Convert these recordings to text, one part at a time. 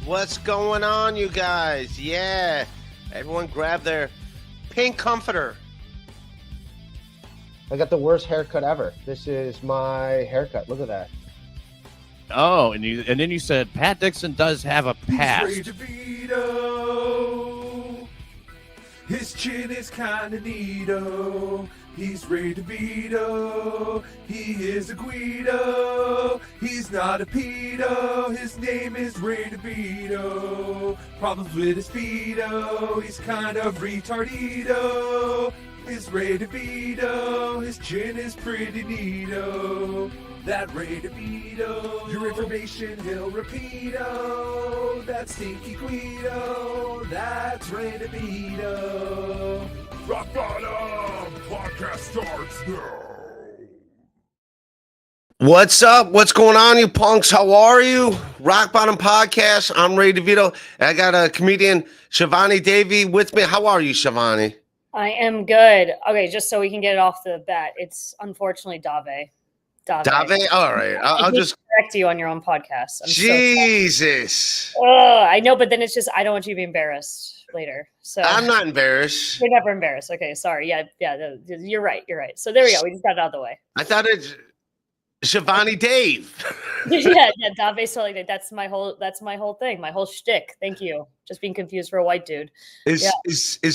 What's going on, you guys? Yeah, everyone grab their pink comforter. I got the worst haircut ever. This is my haircut. Look at that. Oh, and then you said Pat Dixon does have a past. He's Ray DeVito. His chin is kinda neato. He's Ray DeVito. He is a Guido. He's not a pedo. His name is Ray DeVito. Problems with his pedo. He's kind of retardito. Is Ray DeVito. His chin is pretty neato. That Ray DeVito. Your information he'll repeat-o. That stinky Guido. That's Ray DeVito. Rock Bottom Podcast starts now. What's up? What's going on, you punks? How are you? Rock Bottom Podcast. I'm Ray DeVito. I got a comedian, Shivani Davy, with me. How are you, Shivani? I am good. Okay, just so we can get it off the bat, it's unfortunately Dave. Dave? All right. I'll just correct you on your own podcast. Jesus. I know, but then it's just I don't want you to be embarrassed later. So I'm not embarrassed. You're never embarrassed. Okay, sorry. Yeah, you're right. You're right. So there we go. We just got it out of the way. I thought it's Shivani Dave. yeah, Dave. So like that's my whole thing, my whole shtick. Thank you. Just being confused for a white dude. Is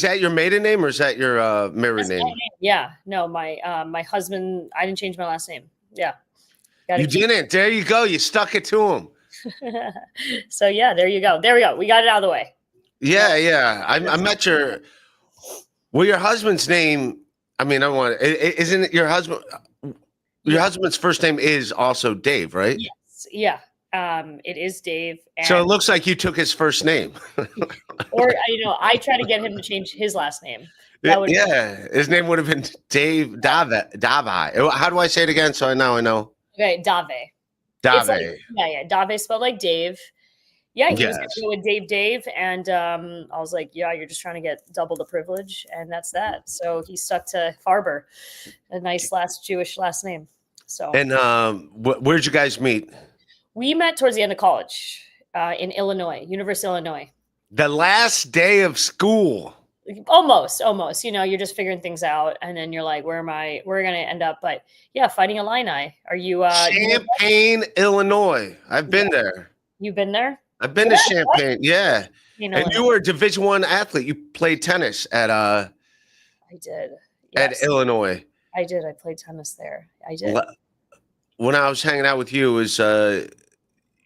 that your maiden name or is that your married name? Yeah. No, my husband. I didn't change my last name. Yeah. You didn't. There you go. You stuck it to him. So yeah, there you go. There we go. We got it out of the way. Yeah. I met your husband's name. I mean, isn't it your husband? Your husband's first name is also Dave, right? Yes. Yeah. It is Dave. And so it looks like you took his first name. Or I try to get him to change his last name. His name would have been Dave Dave. How do I say it again? So I know. Okay, Dave. Dave. Dave spelled like Dave. Yeah, he was going to go with Dave, and I was like, yeah, you're just trying to get double the privilege, and that's that. So he stuck to Farber, a nice Jewish last name. So. And where'd you guys meet? We met towards the end of college in Illinois, University of Illinois. The last day of school. Almost. You're just figuring things out, and then you're like, "Where am I? We're gonna end up?" But yeah, fighting Illini. Are you? Champaign, Illinois. I've been there. You've been there? I've been to Champaign. Yeah. And you were a Division I athlete. You played tennis at. I did. Yes. At Illinois. I did. I played tennis there. I did. When I was hanging out with you, it was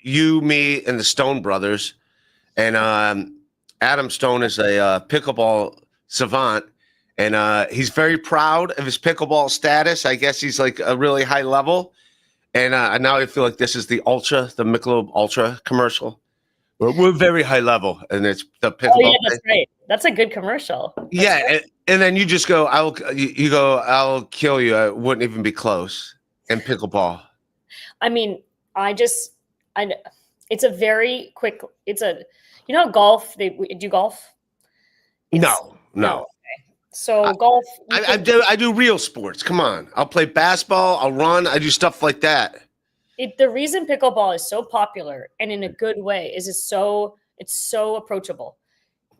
you, me, and the Stone brothers, and Adam Stone is a pickleball savant, and he's very proud of his pickleball status. I guess he's like a really high level, and now I feel like this is the Michelob Ultra commercial. We're very high level, and it's the pickleball. Oh yeah, that's great. That's a good commercial. And then you just go, I'll kill you. I wouldn't even be close. And pickleball. I mean, it's a very quick. Golf. They do golf. No. Okay. So golf. I do real sports. Come on, I'll play basketball. I'll run. I do stuff like that. The reason pickleball is so popular and in a good way is it's so approachable.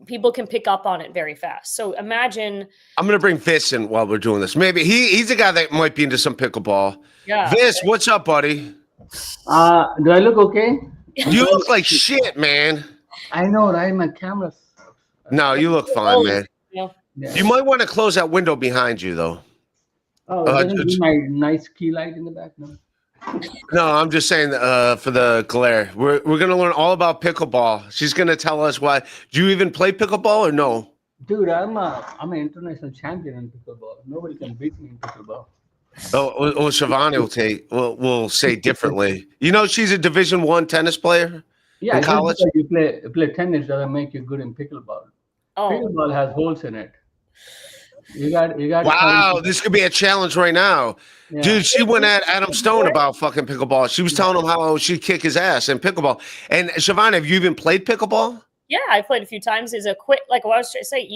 People can pick up on it very fast. So imagine. I'm gonna bring Vis in while we're doing this. Maybe he's a guy that might be into some pickleball. Yeah. Vis, what's up, buddy? Do I look okay? You look like shit, man. I know, right? My camera. No, you look fine, man. Yeah. You might want to close that window behind you, though. Oh, my nice key light in the back. No, I'm just saying for the glare. We're gonna learn all about pickleball. She's gonna tell us why. Do you even play pickleball or no? Dude, I'm an international champion in pickleball. Nobody can beat me in pickleball. Oh, Shivani will say differently. She's a Division I tennis player. Yeah, in college. You play tennis doesn't make you good in pickleball. Oh. Pickleball has holes in it. You got. Wow, this could be a challenge right now. Yeah. Dude, she went at Adam Stone about fucking pickleball. She was telling him how she'd kick his ass in pickleball. And Shivani, have you even played pickleball? Yeah, I played a few times. It's a quick, like what I was trying to say,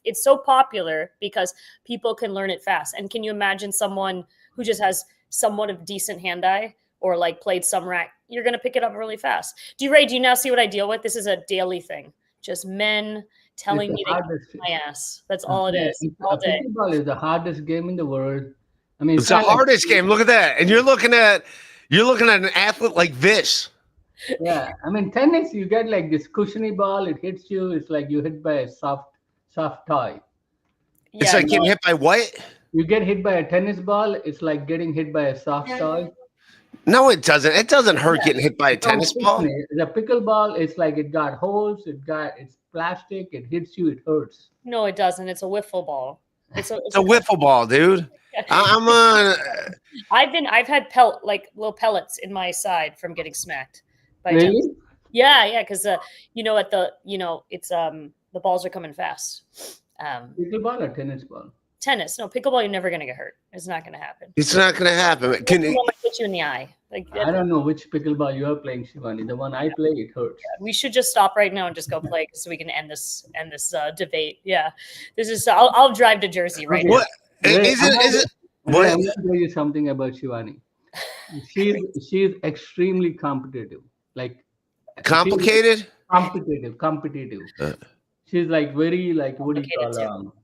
it's so popular because people can learn it fast. And can you imagine someone who just has somewhat of decent hand-eye or like played some you're gonna pick it up really fast. Do you now see what I deal with? This is a daily thing. Just men telling me to kick my ass. That's all it is. All day. Pickleball is the hardest game in the world. I mean, It's the hardest game. Look at that. And you're looking at an athlete like this. Yeah, I mean, tennis, you get like this cushiony ball. It hits you. It's like you hit by a soft toy. It's like getting hit by what? You get hit by a tennis ball. It's like getting hit by a soft toy. No, it doesn't. It doesn't hurt getting hit by a tennis ball. The pickleball, it's like it got holes. It's plastic. It hits you. It hurts. No, it doesn't. It's a wiffle ball. It's a wiffle ball, dude. I'm on. I've had little pellets in my side from getting smacked by Really? tennis. Yeah, because it's the balls are coming fast. Pickleball or tennis ball? Tennis, no, pickleball. You're never gonna get hurt. It's not gonna happen. It's not going to happen. Can Pickleball might hit you in the eye. I don't know which pickleball you are playing, Shivani. The one I play, it hurts. We should just stop right now and just go play so we can end this debate. Yeah, this is. I'll drive to Jersey right now. What is it? What? I'm going to tell you something about Shivani. She's extremely competitive. Like Complicated? Competitive. She's like very like what do you call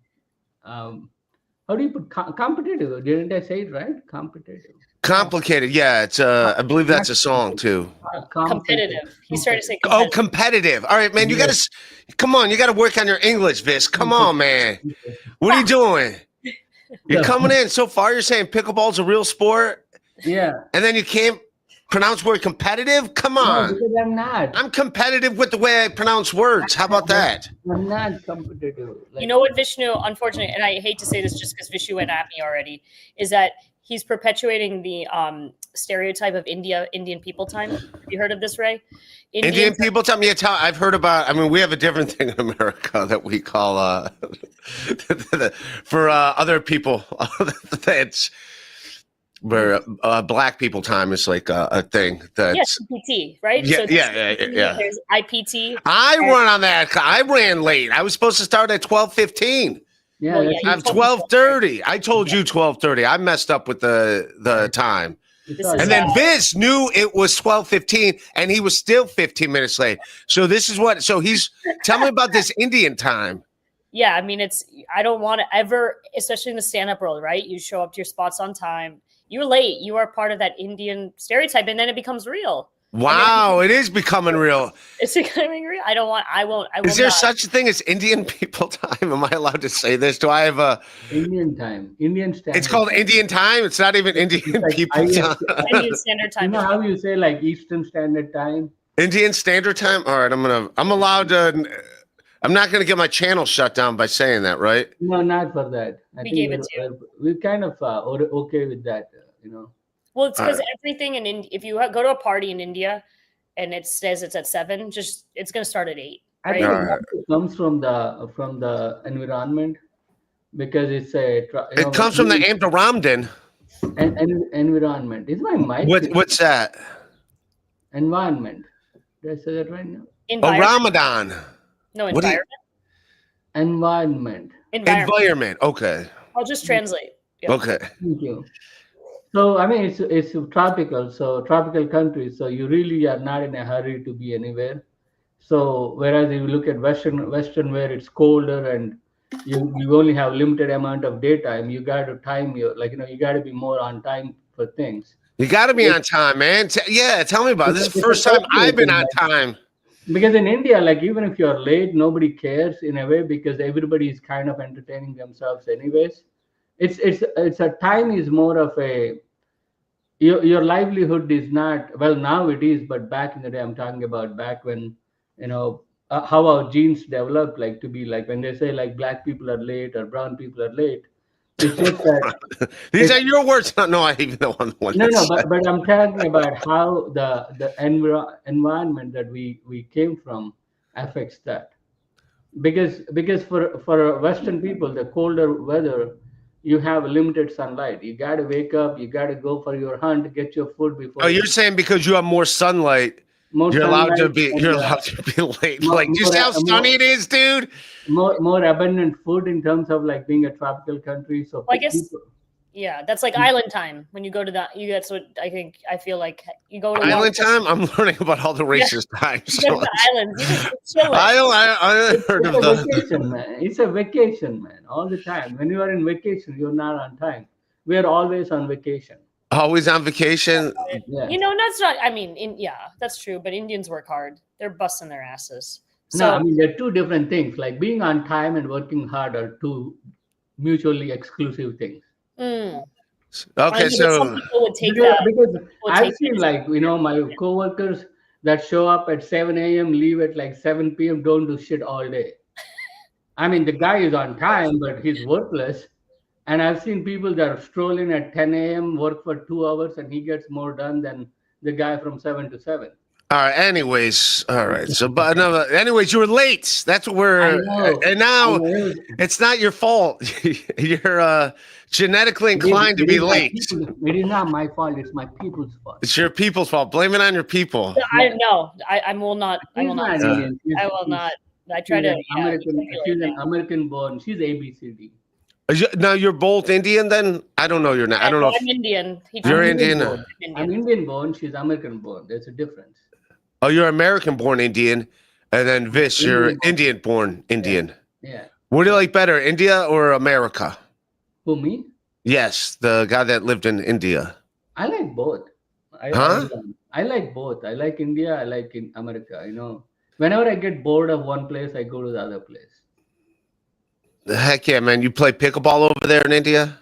how do you put competitive? Didn't I say it right? Complicated. Yeah, it's I believe that's a song too. Competitive. He started to say competitive. Oh, competitive. All right, man. You got to come on. You got to work on your English, Vish. Come on, man. What are you doing? You're coming in so far. You're saying pickleball's a real sport. Yeah. And then you can't pronounce word competitive? Come on. No, because I'm not. I'm competitive with the way I pronounce words. How about that? I'm not competitive. You know what, Vishnu, unfortunately, and I hate to say this just because Vishnu went at me already, is that he's perpetuating the stereotype of Indian people time. Have you heard of this, Ray? Indian people time? Yeah, I've heard about. I mean, we have a different thing in America that we call for other people. That's where Black people time is like a thing. That's CPT, right? Yeah, so yeah. There's IPT. I run on that. I ran late. I was supposed to start at 12:15. Yeah, I'm 12:30. I told you 12:30. I messed up with the time. And then Viz knew it was 12:15 and he was still 15 minutes late. So this is what, tell me about this Indian time. Yeah, I mean, I don't want to ever, especially in the stand-up world, right? You show up to your spots on time. You're late. You are part of that Indian stereotype, and then it becomes real. Wow, it is becoming real. It's becoming real. I won't. Is there such a thing as Indian people time? Am I allowed to say this? Do I have a Indian time? Indian standard. It's called Indian time. It's not even Indian people time. Indian standard time. You know how you say like Eastern Standard Time? Indian Standard Time. All right, I'm allowed to. I'm not going to get my channel shut down by saying that, right? No, not for that. We gave it to you. We're kind of okay with that, Well, it's because everything if you go to a party in India and it says it's at 7, it's going to start at 8. Right? I think it comes from the environment because it's it comes from the Amdaramdan. Environment. Is my mic? What's that? Environment. Did I say that right now? Ramadan. No, environment. Environment. Okay. I'll just translate. Yeah. Okay. Thank you. So I mean, it's tropical. So tropical countries. So you really are not in a hurry to be anywhere. So whereas if you look at Western where it's colder and you only have limited amount of daytime, you got to time you got to be more on time for things. You got to be on time, man. Tell me about it. This is the first time I've been on time. Because in India, like even if you're late, nobody cares in a way because everybody is kind of entertaining themselves anyways. It's a time is more of a your livelihood is not, well now it is, but back in the day I'm talking about back when how our genes developed, like to be like when they say like black people are late or brown people are late. It's just that these are your words. No, I even know I'm the one. No, but I'm talking about how the environment that we came from affects that. Because for Western people, the colder weather, you have limited sunlight. You got to wake up. You got to go for your hunt, get your food before. Oh, you're saying because you have more sunlight. You're allowed to be late. Do you see how sunny it is, dude? More abundant food in terms of like being a tropical country. So well, I guess Yeah, that's like island time. When you go to that, that's what I feel like you go to Island time. I'm learning about all the racist times. You go to the islands. You just chill it. I heard It's of a the. vacation, man. It's a vacation, man. All the time. When you are in vacation, you're not on time. We are always on vacation. Always on vacation. Yeah. You know, that's not. I mean, yeah, that's true. But Indians work hard. They're busting their asses. So No, I mean they're two different things. Like being on time and working hard are two mutually exclusive things. I Okay, mean, so some people would take Because, that. because would I've take seen it. like my coworkers that show up at 7 a.m., leave at like 7 p.m., don't do shit all day. I mean, the guy is on time, but he's worthless. And I've seen people that are strolling at 10 a.m., work for 2 hours, and he gets more done than the guy from 7 to 7. all right. Anyways, all right. So, but no. Anyways, you were late. That's what we're. I know. And now I know. it's not your fault. You're genetically inclined to It be is my late. people- It is not my fault. It's my people's fault. It's your people's fault. Blame it on your people. I no. I will not. I She's will not not. Indian. I will not. I try to. She's an American born. She's ABCD. Now you're both Indian. Then I don't know. You're not. I don't know. I'm Indian. You're I'm Indian. born. I'm Indian born. She's American born. There's a difference. Oh, you're American born Indian, and then Vish, you're Indian born Indian. Yeah. What do you like better, India or America? Who, me? Yes, the guy that lived in India. I like both. Huh? I like both. I like India. I like in America. You know, whenever I get bored of one place, I go to the other place. Heck yeah, man! You play pickleball over there in India?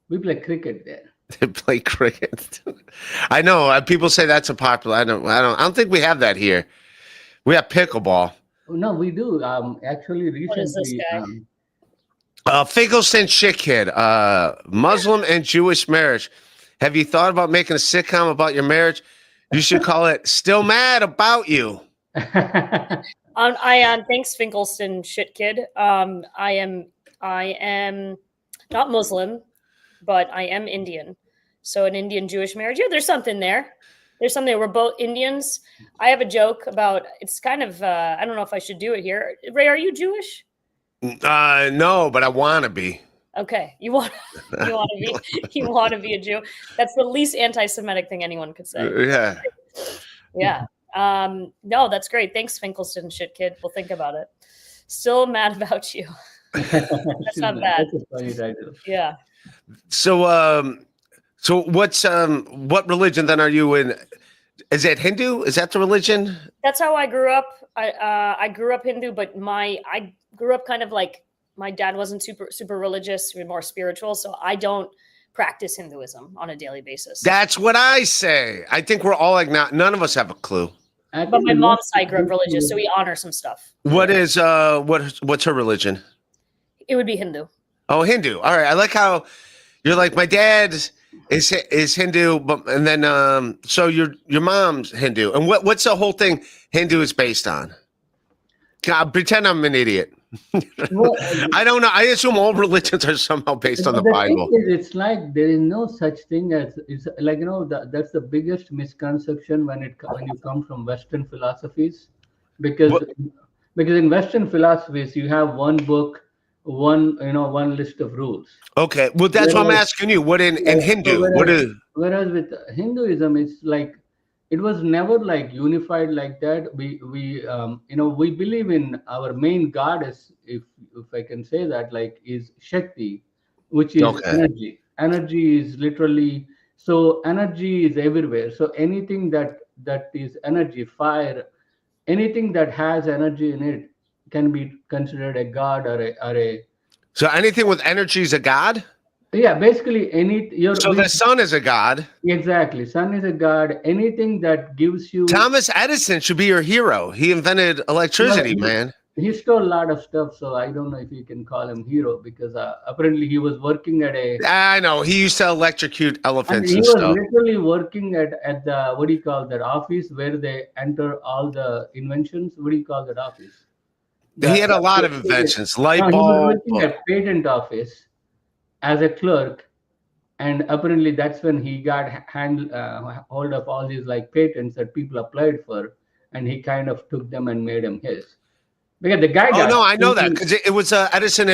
We play cricket there. They play cricket. I know. People say that's a popular. I don't think we have that here. We have pickleball. No, we do. Actually, recently. What is this guy? Finkelstein shit kid. Muslim and Jewish marriage. Have you thought about making a sitcom about your marriage? You should call it "Still Mad About You." Thanks, Finkelstein shit kid. I am not Muslim, but I am Indian. So an Indian Jewish marriage. Yeah, there's something there. There's something. We're both Indians. I have a joke about. It's kind of. I don't know if I should do it here. Ray, are you Jewish? No, but I want to be. Okay, you want to be a Jew. That's the least anti-Semitic thing anyone could say. Yeah. Yeah. No, that's great. Thanks, Finkelstein shit kid. We'll think about it. Still mad about you. That's not bad. That's a funny title. Yeah. So what religion then are you in? Is it Hindu? Is that the religion? That's how I grew up. I grew up Hindu, but I grew up kind of like my dad wasn't super religious, more spiritual, so I don't practice Hinduism on a daily basis. That's what I say. I think we're all like none of us have a clue. But my mom's side grew up religious, so we honor some stuff. What is what's her religion? It would be Hindu. Oh, Hindu. All right. I like how you're like my dad is Hindu, and then so your mom's Hindu. And what's the whole thing Hindu is based on? God, pretend I'm an idiot. Well, I don't know. I assume all religions are somehow based on the Bible. Thing is, it's like there is no such thing as it's like that's the biggest misconception when you come from Western philosophies, because in Western philosophies you have one book, one list of rules. Okay, well that's what I'm asking you. What in Hindu? Whereas with Hinduism, it's like it was never like unified like that. We believe in our main goddess, if I can say that, like is Shakti, which is energy. Energy is literally, so energy is everywhere. So anything that is energy, fire, anything that has energy in it can be considered a god or a. So anything with energy is a god? Yeah, basically So the sun is a god. Exactly. Sun is a god. Anything that gives you. Thomas Edison should be your hero. He invented electricity, man. He stole a lot of stuff, so I don't know if you can call him hero, because apparently he was working at a. I know, he used to electrocute elephants and stuff. He was literally working at the, what do you call that office where they enter all the inventions? What do you call that office? He had a lot of inventions. Light bulb. He was working at patent office as a clerk, and apparently that's when he got hold of all these like patents that people applied for, and he kind of took them and made them his. Because the guy. I know that because it was Edison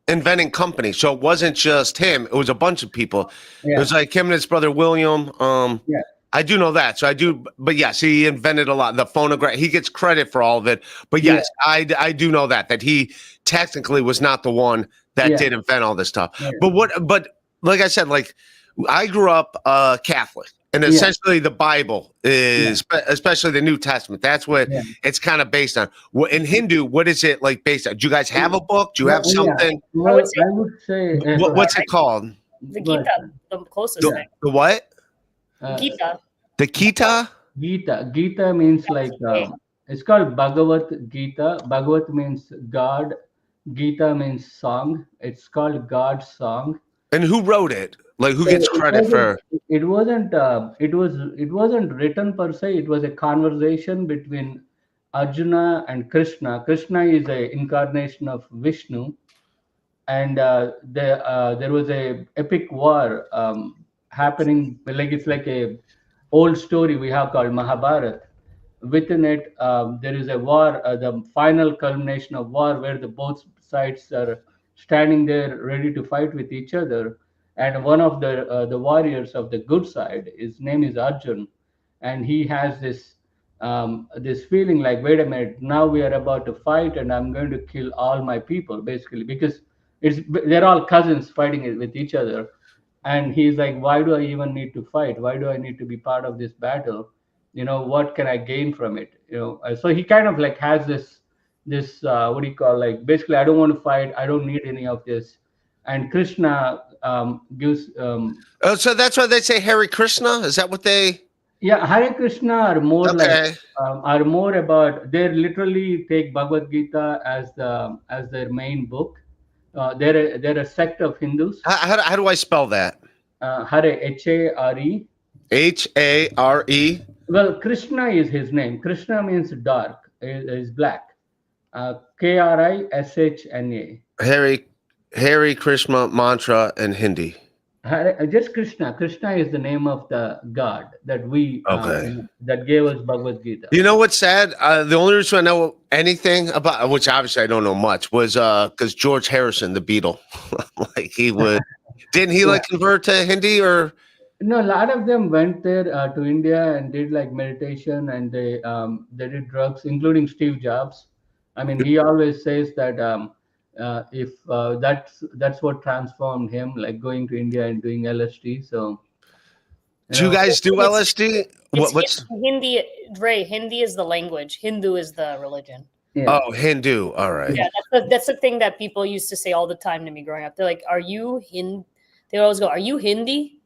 inventing companies. So it wasn't just him; it was a bunch of people. Yeah. It was like him and his brother William. Yeah. I do know that. So I do, but yes, he invented a lot. The phonograph. He gets credit for all of it. But yes, I do know that he technically was not the one that did invent all this stuff. Yeah. But like I said, like I grew up Catholic. And essentially, the Bible is, especially the New Testament. That's what it's kind of based on. In Hindu, what is it like based on? Do you guys have a book? Do you have something? Well, I would say. What's it called? The Gita, the closest thing. The what? Gita. The Gita? Gita means like it's called Bhagavad Gita. Bhagavat means God. Gita means song. It's called God's song. And who wrote it? Like who gets credit for? It wasn't written per se. It was a conversation between Arjuna and Krishna. Krishna is an incarnation of Vishnu, and there was a epic war happening. Like it's like a old story we have called Mahabharata. Within it, there is a war, the final culmination of war, where the both sides are standing there ready to fight with each other. And one of the warriors of the good side, his name is Arjun, and he has this this feeling like, wait a minute, now we are about to fight, and I'm going to kill all my people, basically, because they're all cousins fighting with each other. And he's like, why do I even need to fight? Why do I need to be part of this battle? What can I gain from it? So he kind of like has this what do you call, like, basically, I don't want to fight. I don't need any of this. And Krishna gives. So that's why they say Hare Krishna. Is that what they? Yeah, Hare Krishna are more like are more about. They literally take Bhagavad Gita as their main book. They're a sect of Hindus. How do I spell that? Hare, Hare. Hare. Well, Krishna is his name. Krishna means dark, is black. Krishna. Hare Krishna mantra in Hindi. Just Krishna. Krishna is the name of the God that that gave us Bhagavad Gita. You know what's sad? The only reason I know anything about, which obviously I don't know much, was because George Harrison, the Beatle, like he would, didn't he like convert to Hindi or? No, a lot of them went there to India and did like meditation, and they did drugs, including Steve Jobs. I mean, he always says that if that's what transformed him, like going to India and doing LSD. So, do you guys do LSD? What's Hindi? Ray, Hindi is the language. Hindu is the religion. Yeah. Oh, Hindu. All right. Yeah, that's the thing that people used to say all the time to me growing up. They're like, "Are you Hindi?" They always go, "Are you Hindi?"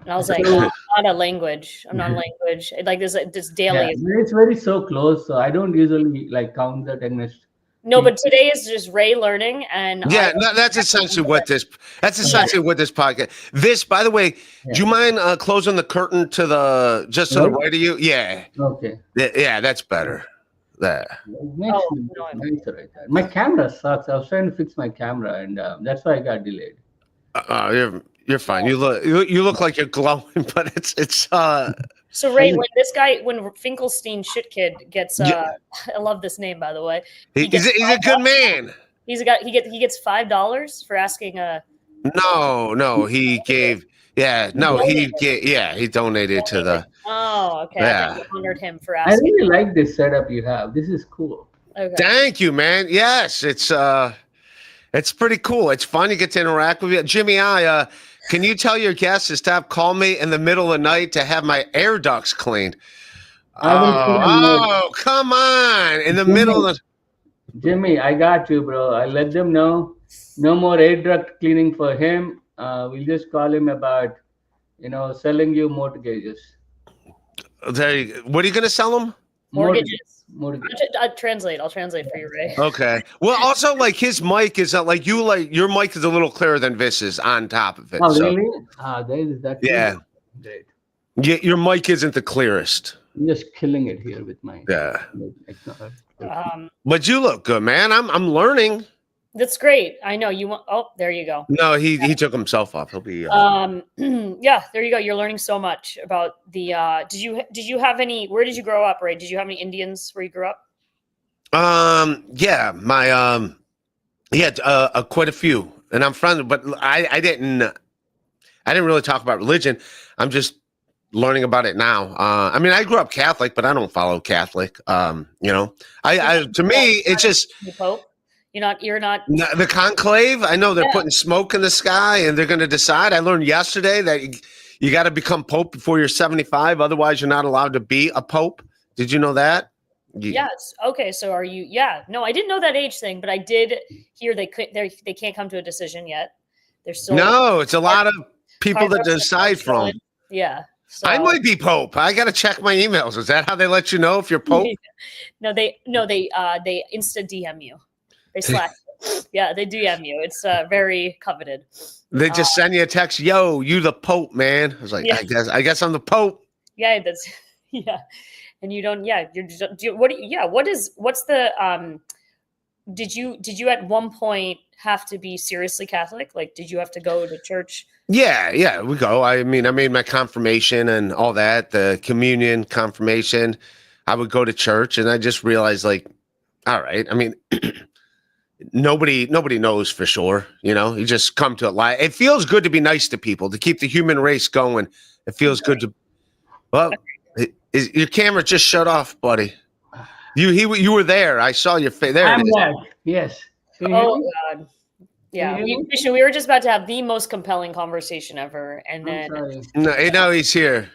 And I was like, no, I'm not a language. I'm not a language. Like this daily. Yeah, it's very so close. So I don't usually like count that against. No, but today is just Ray learning, and that's essentially what this. That's essentially what this podcast. This, by the way, do you mind closing the curtain to the the right of you? Yeah. Okay. Yeah, that's better. That. Nicer right there. My camera sucks. I was trying to fix my camera, and that's why I got delayed. You're fine. You look like you're glowing, but it's. So Ray, when Finkelstein shit kid gets, I love this name, by the way. He's a good man. He gets $5 for asking a. No, he gave. Yeah, no, he donated to the. Oh, okay. Yeah. I honored him for asking. I really like this setup you have. This is cool. Okay. Thank you, man. Yes, it's pretty cool. It's fun. You get to interact with you, Jimmy. Can you tell your guests to stop calling me in the middle of the night to have my air ducts cleaned? Oh, come on! In the middle of Jimmy, I got you, bro. I let them know. No more air duct cleaning for him. We'll just call him about, selling you mortgages. There you go. What are you going to sell them? Mortgages. I'll translate for you, Ray. Okay. Well, also, like his mic is like your mic is a little clearer than Vis's on top of it. Oh, so. Really? There is that. Yeah. Great. Yeah, your mic isn't the clearest. I'm just killing it here with my. Yeah. But you look good, man. I'm learning. That's great. I know you want. Oh, there you go. No, he took himself off. He'll be. Yeah, there you go. You're learning so much about the. Did you have any? Where did you grow up, Ray? Did you have any Indians where you grew up? Yeah, my quite a few. and I'm friendly, but I didn't really talk about religion. I'm just learning about it now. I mean, I grew up Catholic, but I don't follow Catholic. You know, to me, it's just The Pope. You're not. the conclave. I know they're Yeah. putting smoke in the sky, and they're going to decide. I learned yesterday that you got to become pope before you're 75, otherwise you're not allowed to be a pope. Did you know that? Yes. Okay. So are you? Yeah. No, I didn't know that age thing, but I did hear they can't come to a decision yet. They're still No, it's a lot of people cards that are decide still from. going. Yeah. So, I might be pope. I got to check my emails. Is that how they let you know if you're pope? no, they insta DM you. They Slack. Yeah, they DM you. It's very coveted. They just send you a text, "Yo, you the pope, man." I was like, Yeah. I guess I'm the pope. Yeah, that's yeah. And you don't. Yeah, you're just, what's the did you at one point have to be seriously Catholic? Like, did you have to go to church? Yeah, we go. I mean, I made my confirmation and all that, the communion confirmation. I would go to church, and I just realized, like, all right. I mean, nobody knows for sure. You know, you just come to it. It feels good to be nice to people, to keep the human race going. It feels good to. Well, your camera just shut off, buddy. You were there. I saw your face. There I'm it is. back. Yes. Can you hear Oh me? God. Yeah, Can you hear me? Vishnu, we were just about to have the most compelling conversation ever, and I'm then sorry. No, he's here.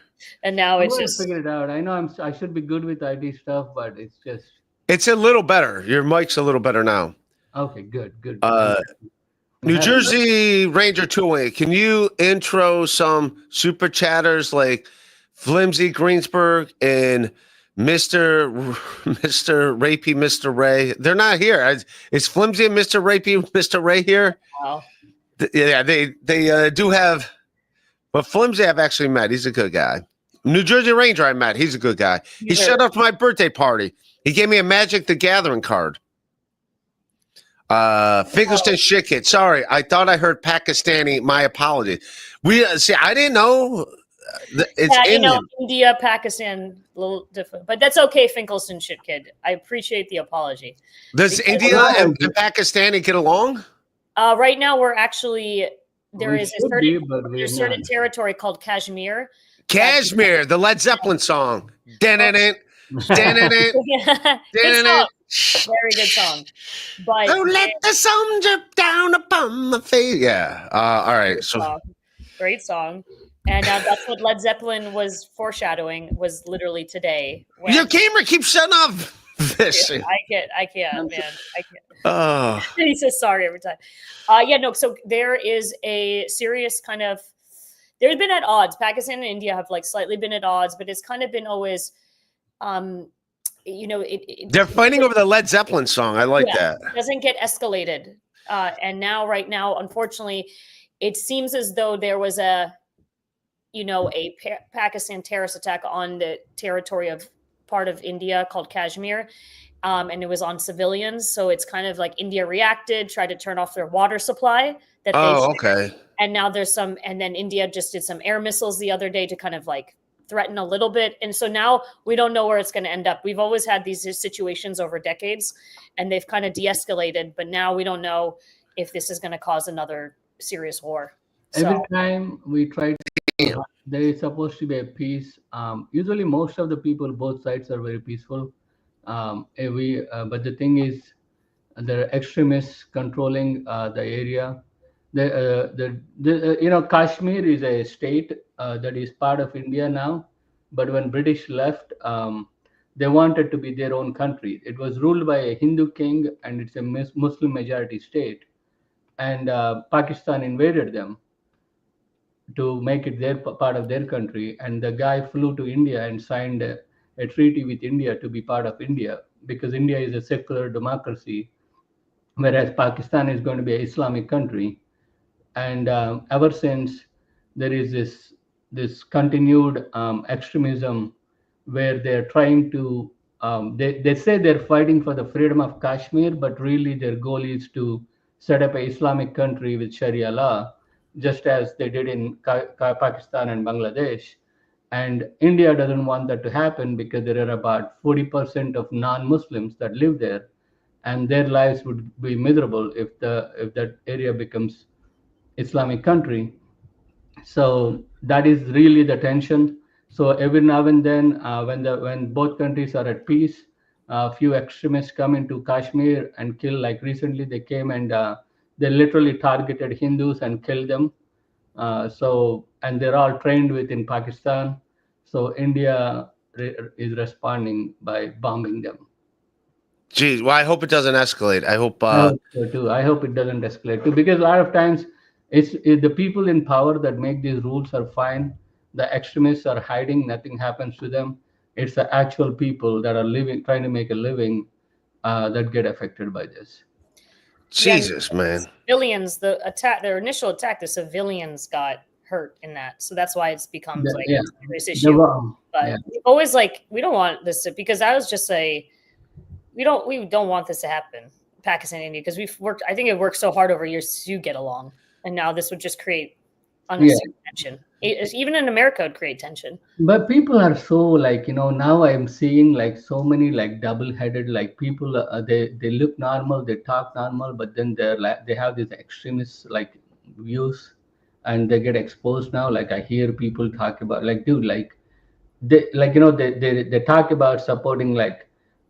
now I'm it's going to just figure it out. I know I should be good with IT stuff, but it's just It's a little better. Your mic's a little better now. okay. Good. New Jersey Ranger 208, can you intro some super chatters like Flimsy Greensburg and Mr. Rapey, Mr. Ray? They're not here. Is Flimsy and Mr. Rapey, Mr. Ray here? wow. Yeah, they do have, but Flimsy I've actually met. He's a good guy. New Jersey Ranger I met. He's a good guy. He showed up to my birthday party. He gave me a Magic the Gathering card. Finkelstein shit kid. Sorry, I thought I heard Pakistani. My apologies. We see. I didn't know. It's Yeah, Indian. India, Pakistan, a little different, but that's okay. Finkelstein shit kid. I appreciate the apology. Does because- India and Pakistani get along? Right now, we're actually there We is should be, but we're there's a certain not. territory called Kashmir. Kashmir, the Led Zeppelin song. Dun-dun-dun, dun-dun-dun, Good dun-dun-dun. song, very good song. But Oh, let the sun drip down upon my face. Yeah. All right. So great song. And that's what Led Zeppelin was foreshadowing. Was literally today. when- your camera keeps shutting off. This. I can't, man. I can't. Oh. He says sorry every time. So there is a serious kind of. There's been at odds. Pakistan and India have like slightly been at odds, but it's kind of been always, They're fighting over the Led Zeppelin song. I like that. It doesn't get escalated. And right now, unfortunately, it seems as though there was a Pakistan terrorist attack on the territory of part of India called Kashmir. And it was on civilians. So it's kind of like India reacted, tried to turn off their water supply. Okay. And now and then India just did some air missiles the other day to kind of like threaten a little bit. And so now we don't know where it's going to end up. We've always had these situations over decades and they've kind of de-escalated, but now we don't know if this is going to cause another serious war. Every time we try to, there is supposed to be a peace. Usually most of the people, both sides are very peaceful. But the thing is, there are extremists controlling the area. Kashmir is a state that is part of India now. But when British left, they wanted to be their own country. It was ruled by a Hindu king, and it's a Muslim majority state. And Pakistan invaded them to make it their part of their country. And the guy flew to India and signed a treaty with India to be part of India, because India is a secular democracy, whereas Pakistan is going to be an Islamic country. And ever since, there is this continued extremism where they're trying to, they say they're fighting for the freedom of Kashmir, but really their goal is to set up an Islamic country with Sharia law, just as they did in Pakistan and Bangladesh. And India doesn't want that to happen because there are about 40% of non-Muslims that live there. and their lives would be miserable if that area becomes Islamic country. So that is really the tension. So every now and then, when both countries are at peace, a few extremists come into Kashmir and kill. Like recently, they came and they literally targeted Hindus and killed them. And they're all trained within Pakistan. So India is responding by bombing them. Geez, well, I hope it doesn't escalate. I hope. I hope so too. I hope it doesn't escalate too, because a lot of times it's the people in power that make these rules are fine. The extremists are hiding. Nothing happens to them. It's the actual people that are living, trying to make a living, that get affected by this. Jesus, man. Civilians, their initial attack, the civilians got hurt in that, so that's why it's becomes like a serious issue. But always we don't want this to, because I was just we don't want this to happen, Pakistan and India, because we've worked. I think it worked so hard over years to get along, and now this would just create unnecessary tension. Even in America, it would create tension. But people are so now I'm seeing so many double-headed people. They look normal, they talk normal, but then they have these extremist views, and they get exposed now. I hear people talk about dude, they talk about supporting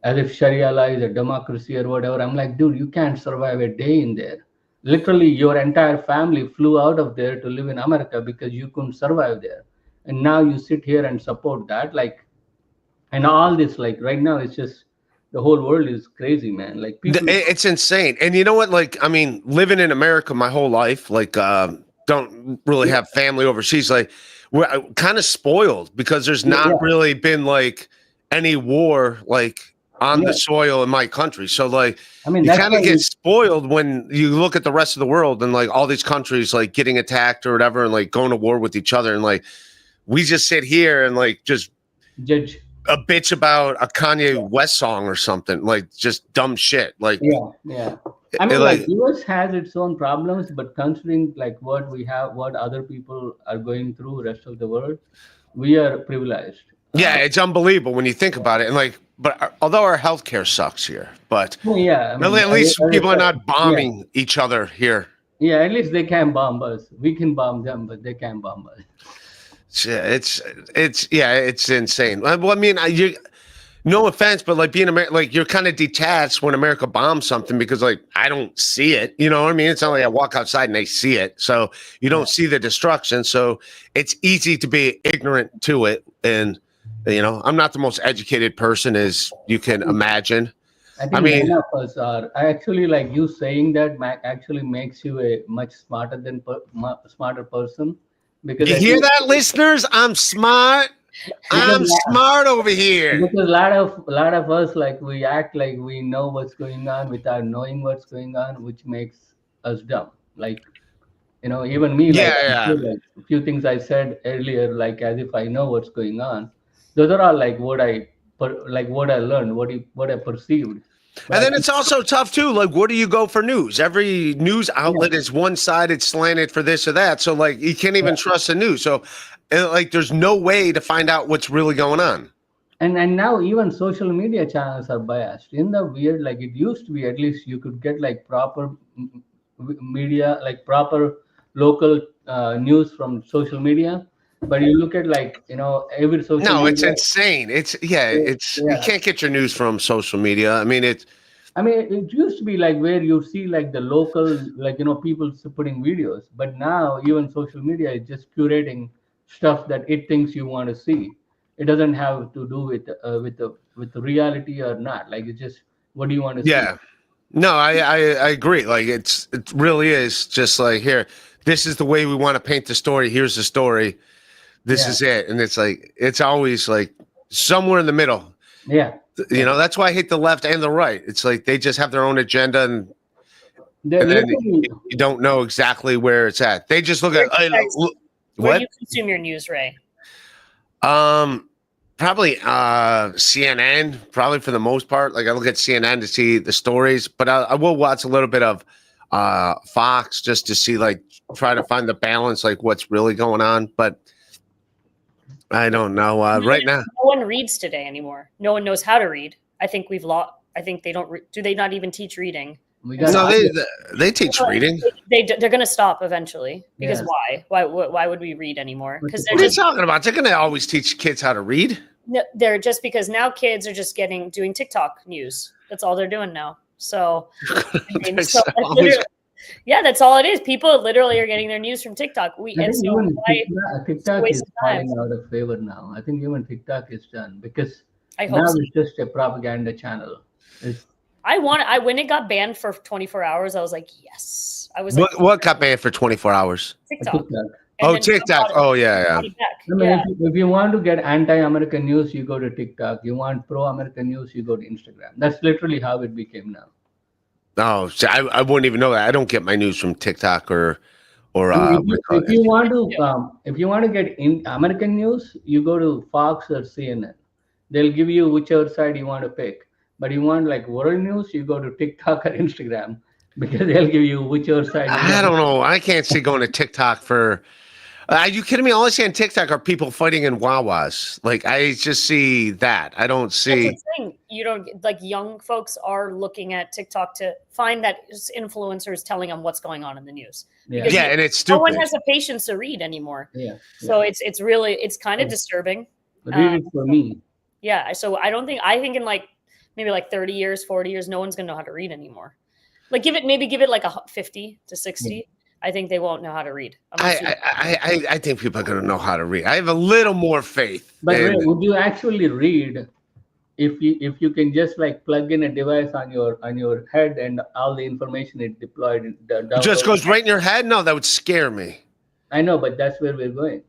as if Sharia law is a democracy or whatever. I'm like, dude, you can't survive a day in there. Literally, your entire family flew out of there to live in America because you couldn't survive there, and now you sit here and support that. And all this, right now, it's just the whole world is crazy, man. People, it's insane. And you know what? Living in America my whole life, don't really have family overseas. We're kind of spoiled because there's not really been any war on the soil in my country. So you kind of get spoiled when you look at the rest of the world and all these countries getting attacked or whatever and going to war with each other, and we just sit here and just judge a bitch about a Kanye West song or something, just dumb shit. I mean, US has its own problems, but considering what we have, what other people are going through, rest of the world, we are privileged. Yeah, it's unbelievable when you think about it. And but although our healthcare sucks here, but at least people are not bombing each other here. Yeah, at least they can bomb us. We can bomb them, but they can't bomb us. Yeah, it's insane. Well, I mean, no offense, but being American, you're kind of detached when America bombs something because I don't see it. You know what I mean? It's not like I walk outside and I see it, so you don't see the destruction. So it's easy to be ignorant to it. And I'm not the most educated person as you can imagine. I mean, none of us are. I actually you saying that actually makes you a much smarter person. Because you hear that, listeners? I'm smart. I'm smart over here. Because a lot of us we act like we know what's going on without knowing what's going on, which makes us dumb. Even me. A few things I said earlier, as if I know what's going on. Those are all what I learned, what I perceived. But and then it's also tough too. Where do you go for news? Every news outlet is one-sided, slanted for this or that. So you can't even trust the news. So there's no way to find out what's really going on. And now even social media channels are biased. In the weird, it used to be, at least you could get proper media, proper local news from social media. But you look at every social media. No, it's insane. You can't get your news from social media. I mean, it used to be where you see the local people putting videos, but now even social media is just curating stuff that it thinks you want to see. It doesn't have to do with the reality or not. It's just what do you want to see? Yeah. No, I agree. It really is just here. This is the way we want to paint the story. Here's the story. This is it. And it's always somewhere in the middle. Yeah. That's why I hate the left and the right. It's they just have their own agenda and then you don't know exactly where it's at. They just look at where do you consume your news, Ray? Probably CNN, probably for the most part. I look at CNN to see the stories, but I will watch a little bit of Fox just to see try to find the balance, what's really going on. But I don't know. Right now, no one reads today anymore. No one knows how to read. I think we've lost. I think they don't. Do they not even teach reading? We got No, they teach reading. They're going to stop eventually because Yeah. why would we read anymore? Because they're What are you just talking about? They're gonna always teach kids how to read. no, they're just because now kids are just doing TikTok news. That's all they're doing now. So, There's so always- yeah, that's all it is. People literally are getting their news from TikTok. I think even TikTok waste is of time. falling out of favor now. I think even TikTok is done because I now hope so. it's just a propaganda channel. It's, when it got banned for 24 hours, I was like, yes. I was like, what got banned for 24 hours? TikTok. TikTok. And Oh, then TikTok. Oh, yeah. brought it back. I mean, Yeah. if you want to get anti-American news, you go to TikTok. You want pro-American news, you go to Instagram. That's literally how it became now. Oh, so I wouldn't even know that. I don't get my news from TikTok or If you want to get in American news, you go to Fox or CNN. They'll give you whichever side you want to pick. But you want like world news, you go to TikTok or Instagram because they'll give you whichever side. I don't know. I can't see going to TikTok for. Are you kidding me? All I see on TikTok are people fighting in Wawas. Like I just see that. I don't see. That's the thing. You don't like young folks are looking at TikTok to find that influencers telling them what's going on in the news. Yeah. Because Yeah, and it's no stupid. one has the patience to read anymore. Yeah. So it's really kind of disturbing. Read it for me. Yeah. So I think in like maybe like 30 years, 40 years, no one's gonna know how to read anymore. Like give it like a 50 to 60. I think they won't know how to read. I think people are going to know how to read. I have a little more faith. But in- Ray, would you actually read if you can just like plug in a device on your head and all the information is deployed? just downloaded? goes right in your head? No, that would scare me. I know, but that's where we're going.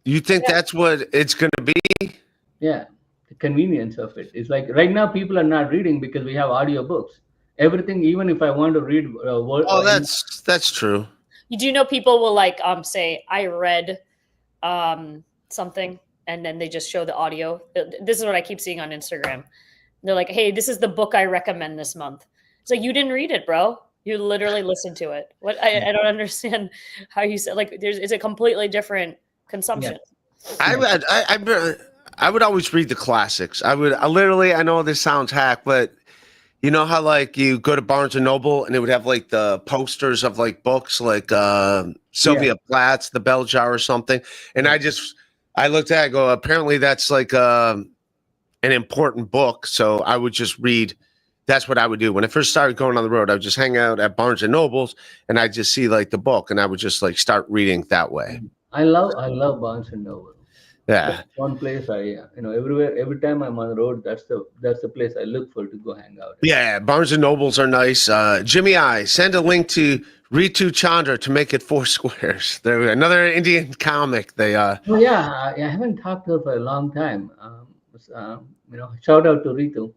You think Yeah. that's what it's going to be? Yeah, the convenience of it. It's like right now people are not reading because we have audiobooks. Everything, even if I want to read Oh, that's true. You do know people will like say I read something and then they just show the audio. This is what I keep seeing on Instagram. They're like, "Hey, this is the book I recommend this month." It's like you didn't read it, bro. You literally listened to it. What I don't understand how you said like it's a completely different consumption. I would always read the classics. I know this sounds hack, but you know how like you go to Barnes and Noble and it would have like the posters of like books like Sylvia Plath's The Bell Jar or something. And I looked at it, I go, apparently that's like an important book. So I would just read. That's what I would do. When I first started going on the road, I would just hang out at Barnes and Nobles and I'd just see like the book and I would just like start reading that way. I love Barnes and Noble. Yeah. That's one place every time I'm on the road, that's the place I look for to go hang out. Yeah, Barnes and Nobles are nice. Jimmy I, send a link to Ritu Chandra to make it 4 squares. They're another Indian comic. They Oh yeah, I haven't talked to her for a long time. Shout out to Ritu.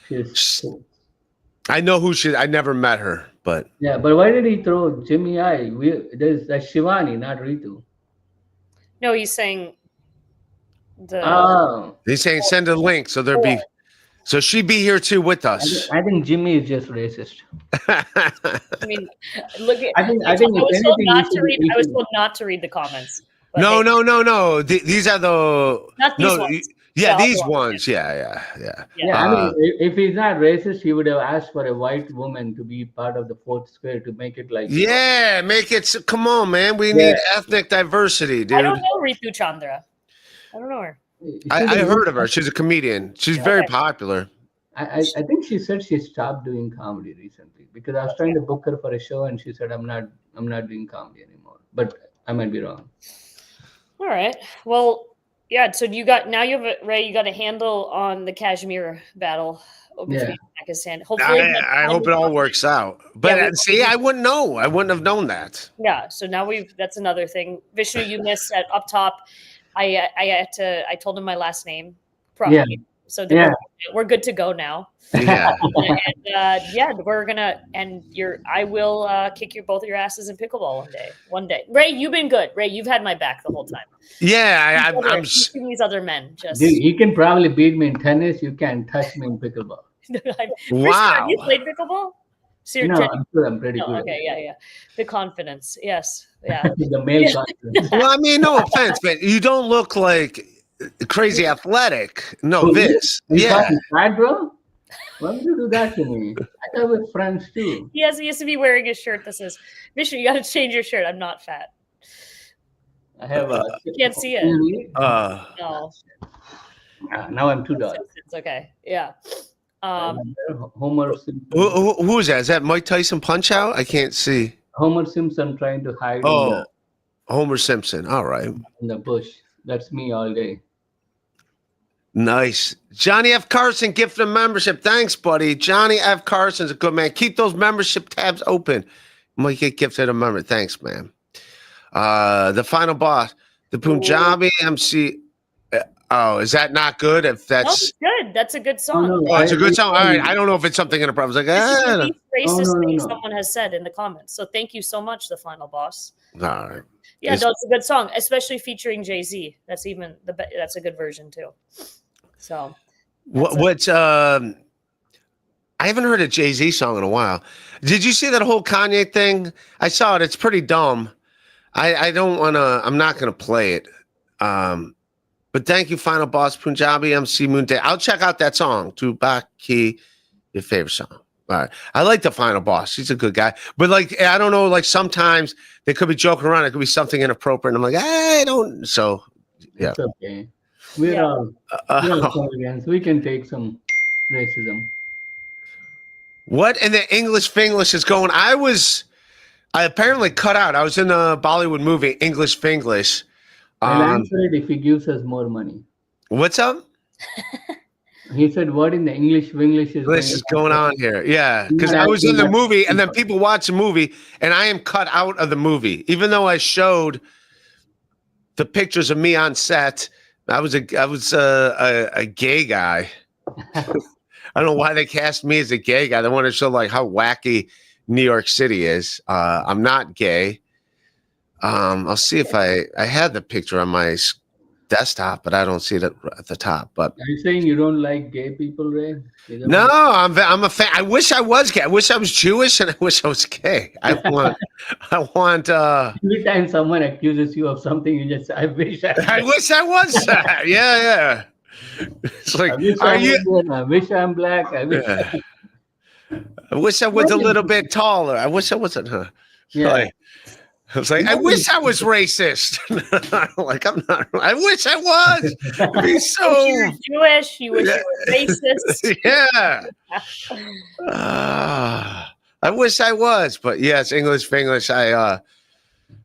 She's cool. I know who she. I never met her, but Yeah, but why did he throw Jimmy I? That's Shivani, not Ritu. No, he's saying the Oh, he's saying send a link so there'd be. So she'd be here too with us. I think Jimmy is just racist. I mean, look. I think I if was told anything, not you to should- read. you I was should- told not to read the comments. But No, hey, no. These are the. Not these no, ones. Yeah, The these other ones. Yeah. Yeah, I mean, if he's not racist, he would have asked for a white woman to be part of the 4th square to make it like. Yeah, make it. Come on, man. We need ethnic diversity, dude. I don't know Ritu Chandra. I don't know her. I heard of her. She's a comedian. She's very popular. I think she said she stopped doing comedy recently because I was trying to book her for a show and she said I'm not doing comedy anymore. But I might be wrong. All right. Well, yeah. So you got a handle on the Kashmir battle between Pakistan. Hopefully, I hope it all works out. But see, I wouldn't know. I wouldn't have known that. Yeah. So now that's another thing. Vishnu, you missed at up top. I told him my last name properly. Yeah. So we're good to go now. Yeah. I will kick both of your asses in pickleball one day. Ray, you've been good. Ray, you've had my back the whole time. Yeah, I'm. These other men just. Dude, you can probably beat me in tennis. You can't touch me in pickleball. Wow. Have you played pickleball? No, I'm pretty good. Okay, yeah. The confidence, yes, yeah. The male confidence. Well, I mean, no offense, but you don't look like crazy athletic. No, Who, this. You Yeah. fucking fat, bro? Why would you do that to me? I have with friends too. He used to be wearing a shirt that says, Vishnu, you got to change your shirt. I'm not fat. I have a. You can't see it. Really? No. Now I'm $2. Simpsons. Okay. Yeah. Homer Simpson. Who is that? Is that Mike Tyson Punch Out? I can't see. Homer Simpson trying to hide Oh, Homer Simpson. All right. in the bush. That's me all day. Nice. Johnny F. Carson, gift of membership. Thanks, buddy. Johnny F. Carson's a good man. Keep those membership tabs open. Might get gifted a member. Thanks, man. The final boss, the Punjabi MC. Oh, is that not good? If No, that's it's good. That's a good song. no, it's a good song. All right. I don't know if it's something in a problem. It's like, This is the ah. least racist no, thing no. someone has said in the comments. So thank you so much, the final boss. All right. Yeah, It's- no, it's a good song, especially featuring Jay-Z. That's even that's a good version too. So What's I haven't heard a Jay-Z song in a while. Did you see that whole Kanye thing? I saw it. It's pretty dumb. I don't want to. I'm not going to play it. But thank you, Final Boss Punjabi MC Moonday. I'll check out that song. Tubaki, your favorite song. All right. I like the Final Boss. He's a good guy. But like, I don't know. Like sometimes they could be joking around. It could be something inappropriate. And I'm like, I don't. So yeah. It's okay. We're Yeah. all Colombians. We can take some racism. What in the English Finglish is going? I apparently cut out. I was in a Bollywood movie, English Finglish. I'll answer it if he gives us more money. What's up? He said, "What in the English This is going on here. Yeah, because I was in the movie, and then people watch the movie, and I am cut out of the movie, even though I showed the pictures of me on set. I was a gay guy. I don't know why they cast me as a gay guy. They want to show like how wacky New York City is. I'm not gay. I'll see if I had the picture on my desktop, but I don't see it at the top. But Are you saying you don't like gay people, Ray? no, I'm a fan. I wish I was gay. I wish I was Jewish, and I wish I was gay. I want. Every time someone accuses you of something, you just say, "I wish I wish I was. Yeah. It's like, I wish I'm black. I wish. Yeah. I wish I was a little bit taller. I wish I wasn't. Yeah. Like, I was like, I wish I was racist. Like, I'm not. I wish I was. It'd be so. You're Jewish. You wish you were racist. Yeah. I wish I was, but yes, English Finglish.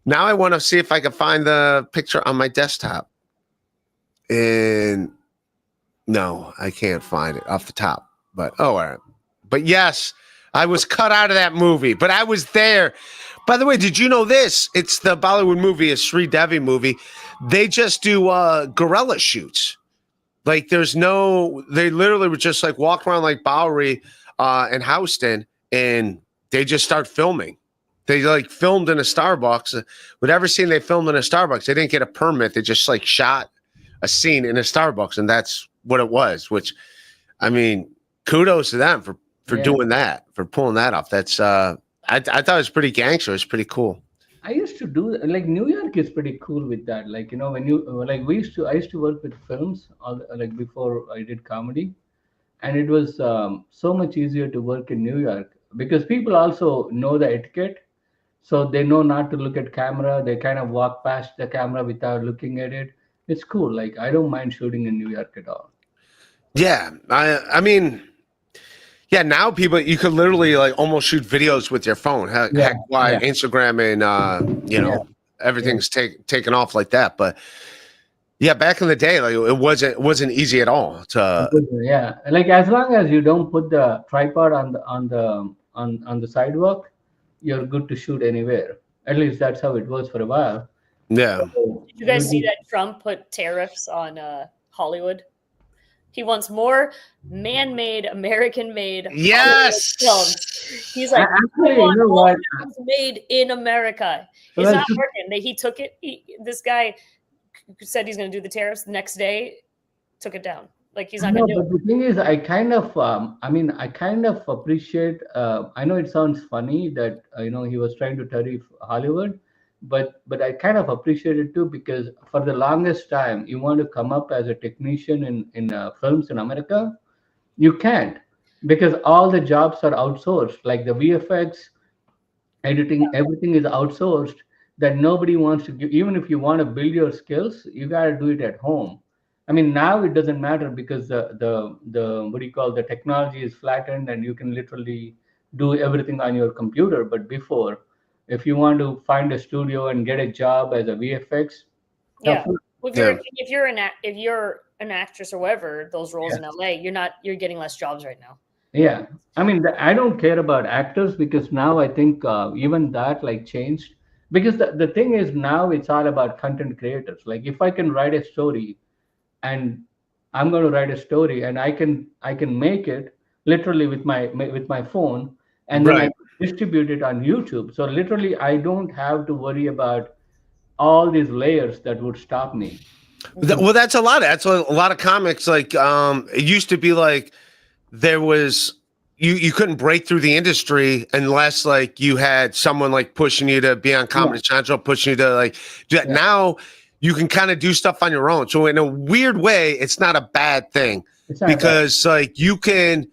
Now I want to see if I can find the picture on my desktop. And no, I can't find it off the top. But all right. But yes, I was cut out of that movie, but I was there. By the way, did you know this? It's the Bollywood movie, a Sri Devi movie. They just do guerrilla shoots. Like they literally would just like walk around like Bowery and Houston, and they just start filming. They like filmed in a Starbucks. Whatever scene they filmed in a Starbucks, they didn't get a permit. They just like shot a scene in a Starbucks, and that's what it was. Which, I mean, kudos to them for doing that, for pulling that off. That's I thought it was pretty gangster. It's pretty cool. I used to do like New York is pretty cool with that. Like when you like I used to work with films like before I did comedy, and it was so much easier to work in New York because people also know the etiquette, so they know not to look at camera. They kind of walk past the camera without looking at it. It's cool. Like I don't mind shooting in New York at all. Yeah, I mean. Yeah, now you could literally like almost shoot videos with your phone. Heck, why Instagram and everything's taken off like that. But yeah, back in the day, like it wasn't easy at all to. Yeah, like as long as you don't put the tripod on the sidewalk, you're good to shoot anywhere. At least that's how it was for a while. Yeah. So, Did you guys see that Trump put tariffs on Hollywood? He wants more man-made, American-made Yes. films. He's like, actually, I want you know all what? films made in America. It's Well, not working. He took it. This guy said he's going to do the tariffs. The next day, took it down. Like he's not No, going to do but it. the thing is, I kind of appreciate. I know it sounds funny that he was trying to tariff Hollywood, but I kind of appreciate it too because for the longest time, you want to come up as a technician in films in America, you can't because all the jobs are outsourced, like the VFX, editing, everything is outsourced, that nobody wants to give. Even if you want to build your skills, you got to do it at home. I mean, now it doesn't matter because the what do you call, the technology is flattened and you can literally do everything on your computer. But before, if you want to find a studio and get a job as a VFX, Yeah. tough. Well, Yeah. if you're an actress or whatever, those roles Yeah. in LA, you're getting less jobs right now. Yeah, I mean, I don't care about actors because now I think even that like changed. Because the thing is now it's all about content creators. Like if I can write a story and I'm going to write a story and I can make it literally with my phone, and then I Right. distribute it on YouTube. So literally I don't have to worry about all these layers that would stop me. Well, that's a lot of comics. Like, it used to be like there was you couldn't break through the industry unless like you had someone like pushing you to be on Comedy Central, pushing you to like do that. Yeah. Now you can kind of do stuff on your own. So in a weird way, it's not a bad thing It's not bad. because like you can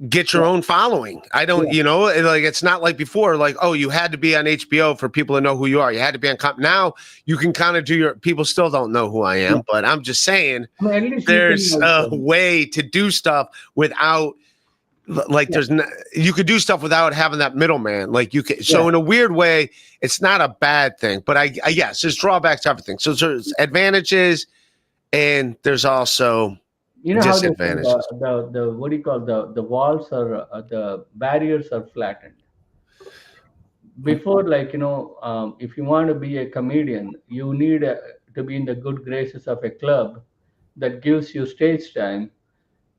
get your own following. I don't, Yeah. you know, like it's not like before, like, oh, you had to be on HBO for people to know who you are. You had to be on now you can kind of do your people still don't know who I am, Yeah. but I'm just saying I mean, at least you there's can, a way to do stuff without like there's no, you could do stuff without having that middleman. Like you can, so in a weird way, it's not a bad thing, but I yes, there's drawbacks to everything. So there's advantages and there's also you know how they say disadvantages. the what do you call, the walls are the barriers are flattened. Before, like, if you want to be a comedian, you need to be in the good graces of a club that gives you stage time,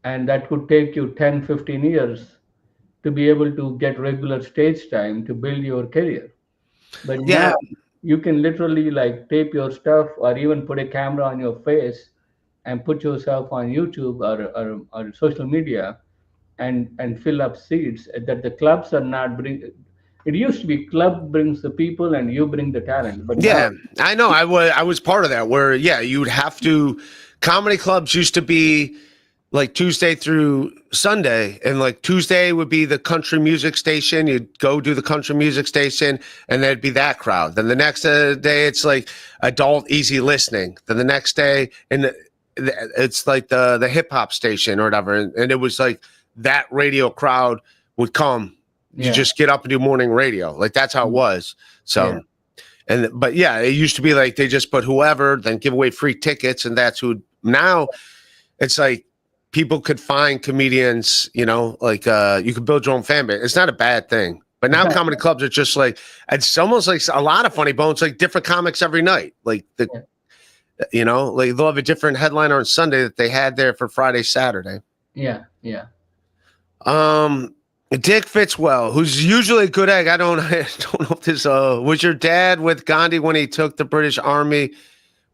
and that could take you 10-15 years to be able to get regular stage time to build your career. But Yeah. now you can literally like tape your stuff or even put a camera on your face and put yourself on YouTube or social media and fill up seats that the clubs are not bring. It used to be club brings the people and you bring the talent, but now Yeah, I know. I was part of that where you'd have to comedy clubs used to be like Tuesday through Sunday, and like Tuesday would be the country music station. You'd go do the country music station, and there'd be that crowd. Then the next day, it's like adult easy listening. Then the next day, and it's like the hip hop station or whatever, and it was like that radio crowd would come. You yeah. just get up and do morning radio, like that's how it was. So. Yeah. But yeah, it used to be like they just put whoever, then give away free tickets, and that's who. Now it's like people could find comedians, like you could build your own fan base. It's not a bad thing. But now comedy clubs are just like it's almost like a lot of funny bones, like different comics every night. Like like they'll have a different headliner on Sunday that they had there for Friday, Saturday. Yeah, yeah. Dick Fitzwell, who's usually a good egg. I don't know if this was your dad with Gandhi when he took the British Army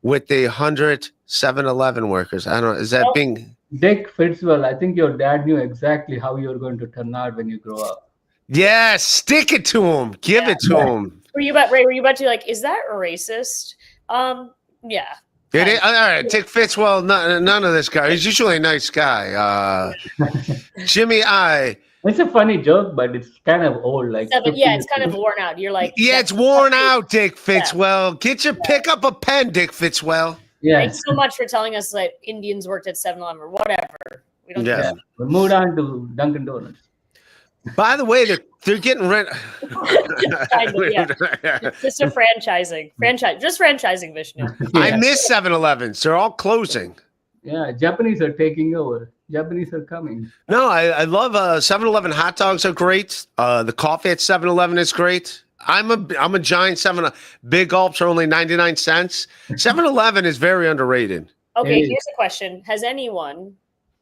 with the 100 7-Eleven workers. I don't know. Is that being Dick Fitzwell? I think your dad knew exactly how you're going to turn out when you grow up. Yeah, stick it to him. Give it to him. Were you about to be like, is that racist? Yeah. It is, all right, Dick Fitzwell, none of this guy. He's usually a nice guy. Jimmy I. It's a funny joke, but it's kind of old. Like it's kind of worn out. You're like, yeah, it's worn out, Dick Fitzwell. Pick up a pen, Dick Fitzwell. Yeah. Thanks so much for telling us that Indians worked at 7-Eleven or whatever. We don't. Yeah. We moved on to Dunkin' Donuts. By the way, they're getting rid. Just a franchising, Vishnu. I miss 7-Elevens. They're all closing. Yeah, Japanese are taking over. Japanese are coming. No, I love 7-Eleven hot dogs are great. The coffee at 7-Eleven is great. I'm a giant 7 big gulps are only 99 cents. 7-Eleven is very underrated. Okay, here's a question. Has anyone,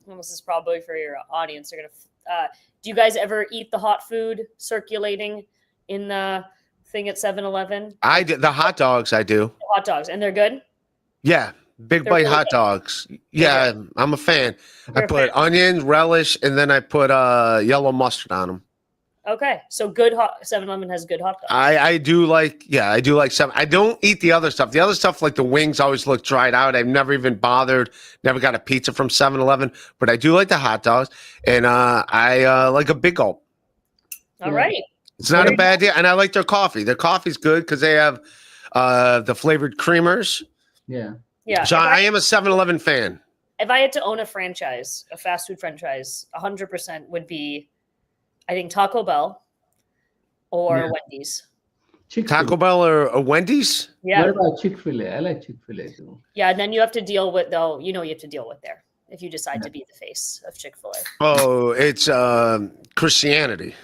and this is probably for your audience, they're gonna do you guys ever eat the hot food circulating in the thing at 7-Eleven? I do, the hot dogs I do. Hot dogs, and they're good? Yeah. Big They're bite really hot good. dogs. Yeah, I'm a fan. You're I a put fan. onion, relish, and then I put yellow mustard on them. Okay, so good hot 7-Eleven has good hot dogs. I do like some. I don't eat the other stuff. The other stuff, like the wings, always look dried out. I've never even bothered. Never got a pizza from 7-Eleven, but I do like the hot dogs, and I like a big gulp. All right. It's not a bad deal, and I like their coffee. Their coffee's good because they have the flavored creamers. Yeah. Yeah. So I am a 7-Eleven fan. If I had to own a franchise, a fast food franchise, 100% would be, I think, Taco Bell or Wendy's. Taco Bell or Wendy's? What Yeah. about Chick-fil-A? I like Chick-fil-A too. Yeah. And then you have to deal with, though, you have to deal with there if you decide to be the face of Chick-fil-A. Oh, it's Christianity.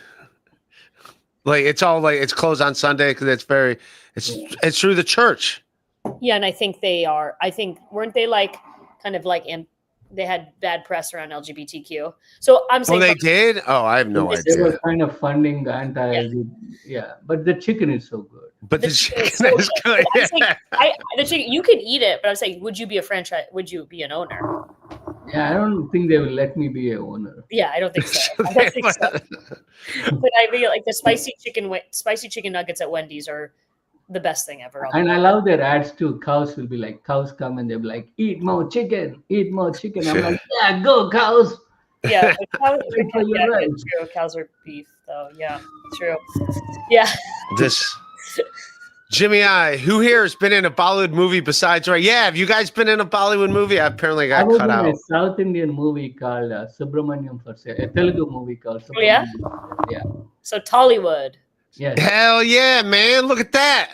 Like it's all like it's closed on Sunday because it's through the church. Yeah. And I think they are, weren't they like kind of like, they had bad press around LGBTQ. So I'm saying. Oh, they did? Oh, I have no They idea. were kind of funding the anti. But the chicken is so good. But the chicken is chicken so is good. good. I'm saying, the chicken, you can eat it, but I'm saying, would you be a franchise? Would you be an owner? Yeah, I don't think they will let me be a owner. Yeah, I don't think so. I don't think so. But I feel like the spicy chicken nuggets at Wendy's are the best thing ever. And I love their ads too. Cows will be like, cows come and they'll be like, eat more chicken, eat more chicken. I'm like, yeah, go cows. Yeah, cows, You're right. true. Cows are beef, though. Yeah, true. Yeah. This Jimmy who here has been in a Bollywood movie besides Ray? Yeah, have you guys been in a Bollywood movie? I apparently I got was cut in out. a South Indian movie called Subramaniam for Sale, a Telugu movie called Oh, yeah? Subramaniam. Yeah. So Tollywood. Yes. Hell yeah, man. Look at that.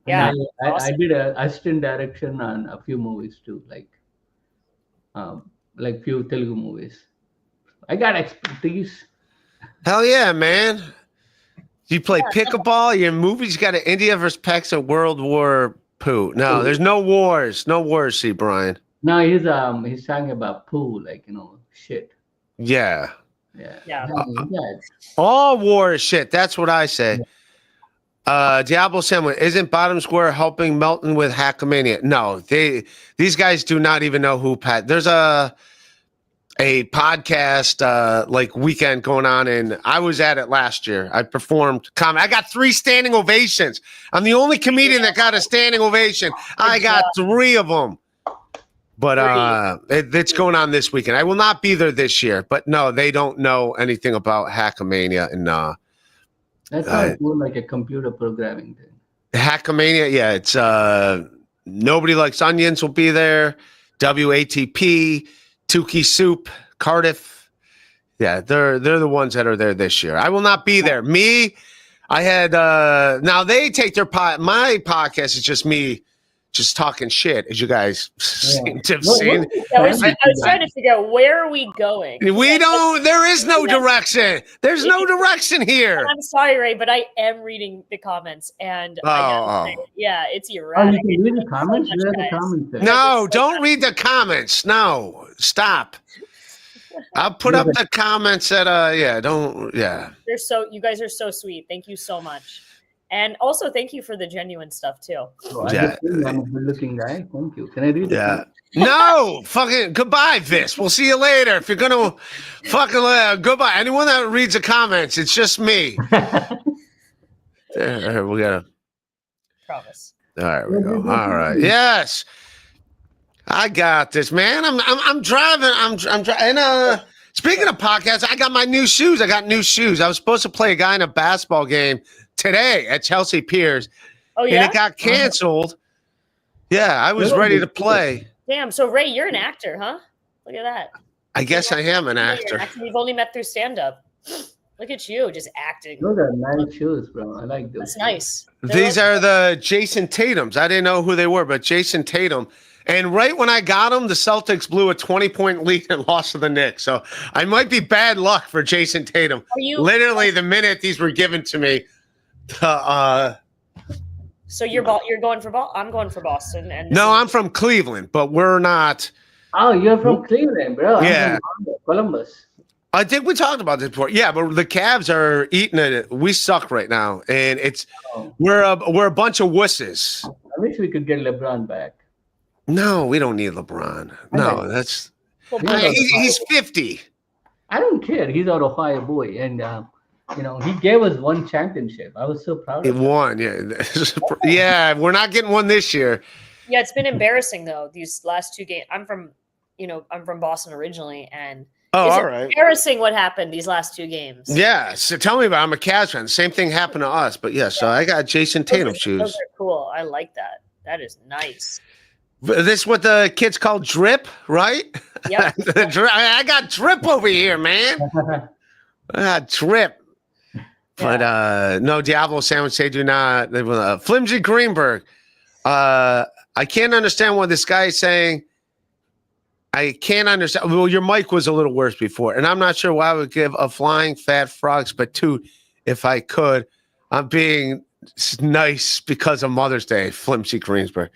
Yeah. And I awesome. did a assistant direction on a few movies too, like few Telugu movies. I got expertise. Hell yeah, man. You play pickleball, your movies got an India versus Pakistan World War Poo. No, there's no wars. No wars, see, Brian. No, he's talking about poo, like shit. Yeah. Yeah. All war is shit. That's what I say. Diablo Sandwich, isn't Bottom Square helping Melton with Hackamania? No, these guys do not even know who Pat. There's a podcast like weekend going on, and I was at it last year. I performed I got 3 standing ovations. I'm the only comedian that got a standing ovation. I got 3 of them. But it's going on this weekend. I will not be there this year. But no, they don't know anything about Hackamania. And That sounds more like a computer programming thing. Hackamania, yeah, it's Nobody Likes Onions will be there. WATP, Tukey Soup, Cardiff. Yeah, they're the ones that are there this year. I will not be there. Me, I had now they take their my podcast is just me just talking shit, as you guys seem to have seen. I was trying to figure out, where are we going? There is no direction. There's no direction here. I'm sorry, Ray, but I am reading the comments, and yeah, it's erratic. You can read the comments? Where are the comments there? No, don't read the comments. No, stop. I'll put up the comments at You guys are so sweet. Thank you so much. And also, thank you for the genuine stuff too. I'm a good-looking guy. Thank you. Can I read it? No, fucking goodbye, Vis. We'll see you later. If you're gonna fucking goodbye. Anyone that reads the comments, it's just me. There, we gotta. Promise. All right, we go. All right. Yes, I got this, man. I'm driving. I'm driving. And speaking of podcasts, I got my new shoes. I got new shoes. I was supposed to play a guy in a basketball game today at Chelsea Piers. Oh yeah. And it got canceled. Yeah, I was ready to play. Damn. So Ray, you're an actor, huh? Look at that. I guess I am an actor. We've only met through stand-up. Look at you, just acting. Those are nice shoes, bro. I like those. That's nice. These are the Jason Tatums. I didn't know who they were, but Jason Tatum. And right when I got them, the Celtics blew a 20-point lead and lost to the Knicks. So I might be bad luck for Jason Tatum. Literally, the minute these were given to me. So you're going for Boston. I'm going for Boston. And no, I'm from Cleveland, but we're not. Oh, you're from Cleveland, bro. Yeah, I'm from Columbus. I think we talked about this before. Yeah, but the Cavs are eating it. We suck right now, and we're a bunch of wusses. I wish we could get LeBron back. No, we don't need LeBron. No, he's 50. I don't care. He's our Ohio boy, and he gave us one championship. I was so proud It of him. won, yeah. Yeah, we're not getting one this year. Yeah, it's been embarrassing though. These last two games. I'm from Boston originally, and Oh, it's all right. embarrassing what happened these last two games. Yeah, so tell me about it. I'm a Cavs fan. Same thing happened to us, but yeah, so I got Jason Tatum Those shoes. are cool. I like that. That is nice. This what the kids call drip, right? Yep. I got drip over here, man. I got drip. But no, Diablo sandwich, they do not. They will, Flimsy Greenberg. I can't understand what this guy is saying. I can't understand. Well, your mic was a little worse before, and I'm not sure why I would give a flying fat frog spittoon if I could. I'm being nice because of Mother's Day, Flimsy Greenberg.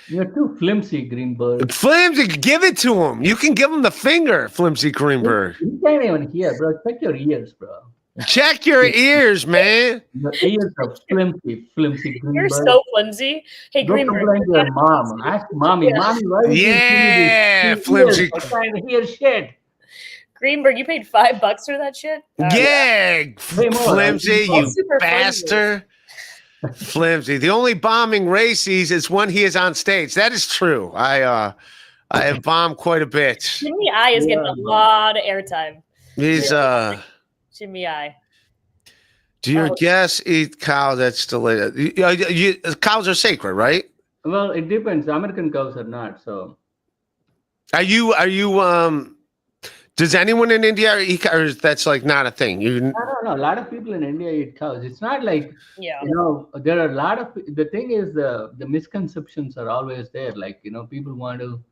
You're too flimsy, Greenberg. Flimsy, give it to him. You can give him the finger, Flimsy Greenberg. You can't even hear, bro. Check your ears, bro. Check your ears, man. Your ears are flimsy, Greenberg. You're so flimsy. Hey, Go Greenberg. complain to your mom. Ask mommy. Yeah. Mommy, why did Yeah, you give me flimsy. this? I'm trying to hear shit. Greenberg, you paid $5 for that shit? Yeah, Way more. Flimsy, That's you super funny. bastard. Flimsy. The only bombing Ray sees is when he is on stage. That is true. I have bombed quite a bit. Jimmy I is getting a lot of airtime. He's Jimmy I. do your guests eat cow that's delayed? Cows are sacred, right? Well, it depends. American cows are not. So Are you does anyone in India eat cows, or that's like not a thing? I don't know. A lot of people in India eat cows. It's not like Yeah. there are a lot of the thing is the misconceptions are always there. Like people want to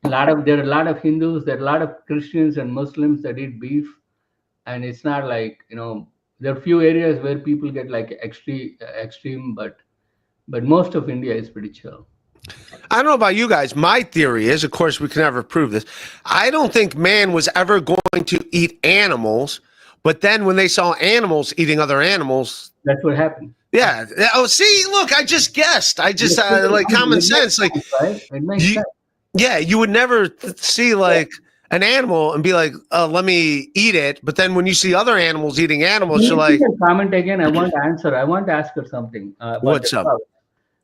there are a lot of Hindus, there are a lot of Christians and Muslims that eat beef, and it's not like there are few areas where people get like extreme, but most of India is pretty chill. I don't know about you guys. My theory is, of course, we can never prove this. I don't think man was ever going to eat animals, but then when they saw animals eating other animals, that's what happened. Yeah. Oh, see, look, I just guessed. I just like common sense. Like, right? It makes sense. Yeah, you would never see like an animal and be like, "Oh, let me eat it." But then when you see other animals eating animals, you're like, comment again. I want to answer. I want to ask her something. What's up?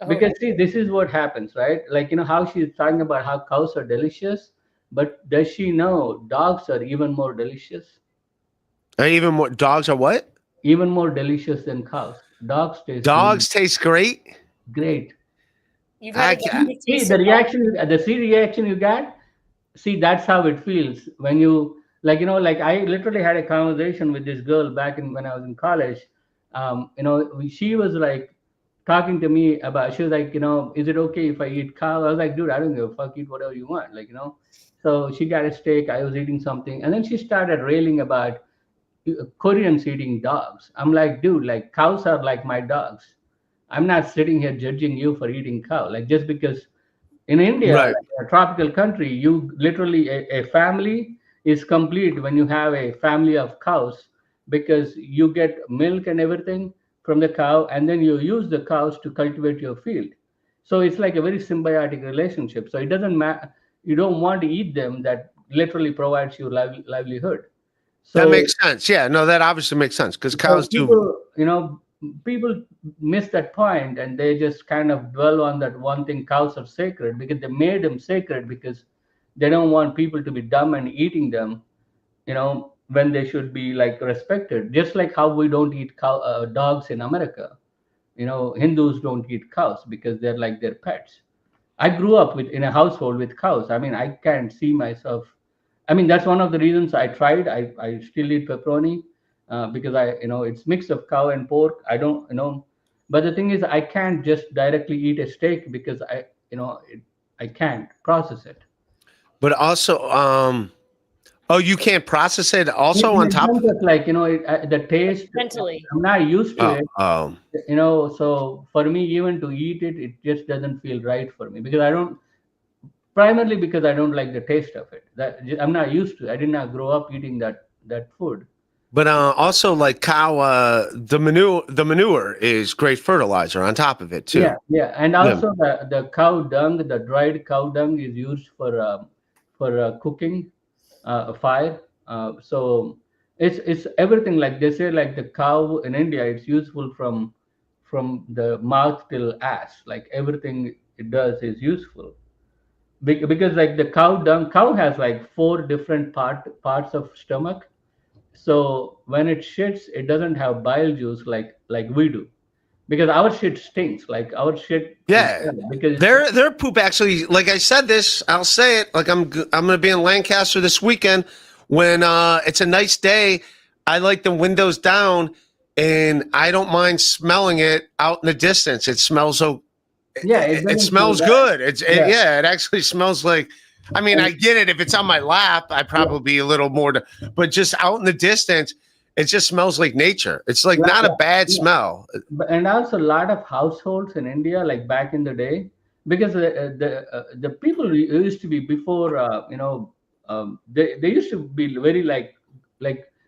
Because see, this is what happens, right? Like how she's talking about how cows are delicious, but does she know dogs are even more delicious? Even more dogs are what? Even more delicious than cows. Dogs taste great. Great. You've had See the reaction, the reaction you got. See, that's how it feels when you like I literally had a conversation with this girl back when I was in college. She was like talking to me about. She was like, is it okay if I eat cow? I was like, dude, I don't give a fuck. Eat whatever you want. So she got a steak. I was eating something, and then she started railing about Koreans eating dogs. I'm like, dude, like cows are like my dogs. I'm not sitting here judging you for eating cow. Like just because in India, right, like a tropical country, you literally a family is complete when you have a family of cows because you get milk and everything from the cow, and then you use the cows to cultivate your field. So it's like a very symbiotic relationship. So it doesn't matter. You don't want to eat them. That literally provides you livelihood. So that makes sense. Yeah, no, that obviously makes sense because cows do. People miss that point and they just kind of dwell on that one thing. Cows are sacred because they made them sacred because they don't want people to be dumb and eating them, when they should be like respected. Just like how we don't eat dogs in America. Hindus don't eat cows because they're like their pets. I grew up in a household with cows. I mean, I can't see myself. I mean, that's one of the reasons I tried. I still eat pepperoni. Because it's mix of cow and pork. I don't, but the thing is, I can't just directly eat a steak because I can't process it. But also, you can't process it. Also, on top of it, like the taste. Mentally, I'm not used to it. Oh. So for me, even to eat it, it just doesn't feel right for me because I don't. Primarily because I don't like the taste of it. That I'm not used to. I did not grow up eating that food. But also, like cow, the manure is great fertilizer on top of it too. Yeah, and also the cow dung, the dried cow dung is used for cooking, fire. So It's everything. Like they say, like the cow in India, it's useful from the mouth till ass. Like everything it does is useful. Because like the cow has like four different parts of stomach. So when it shits, it doesn't have bile juice like we do. Because our shit stinks. Like our shit is Yeah. because it's Their poop actually, like I said this, I'll say it. Like I'm gonna be in Lancaster this weekend when it's a nice day. I like the windows down, and I don't mind smelling it out in the distance. It smells so yeah, it it doesn't smell smells bad. good. Yeah. Yeah, it actually smells like. I mean, I get it. If it's on my lap, I probably be a little more. But just out in the distance, it just smells like nature. It's like Yeah, not a bad yeah. smell. And also a lot of households in India, like back in the day, because the people used to be before, they used to be very like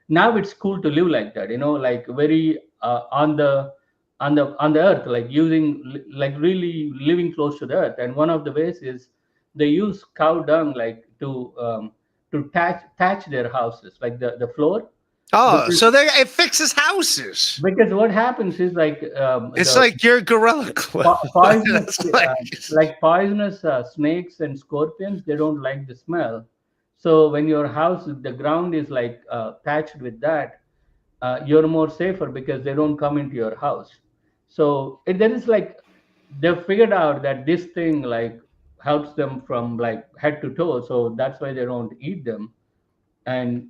now it's cool to live like that, like very on the earth, like using like really living close to the earth. And one of the ways is they use cow dung like to thatch their houses, like the floor. Oh, because so it fixes houses. because what happens is like It's the like your gorilla glue. poisonous That's like, poisonous snakes and scorpions, they don't like the smell. So when your house, the ground is like thatched with that, you're more safer because they don't come into your house. So there is like they've figured out that this thing like helps them from like head to toe, so that's why they don't eat them. And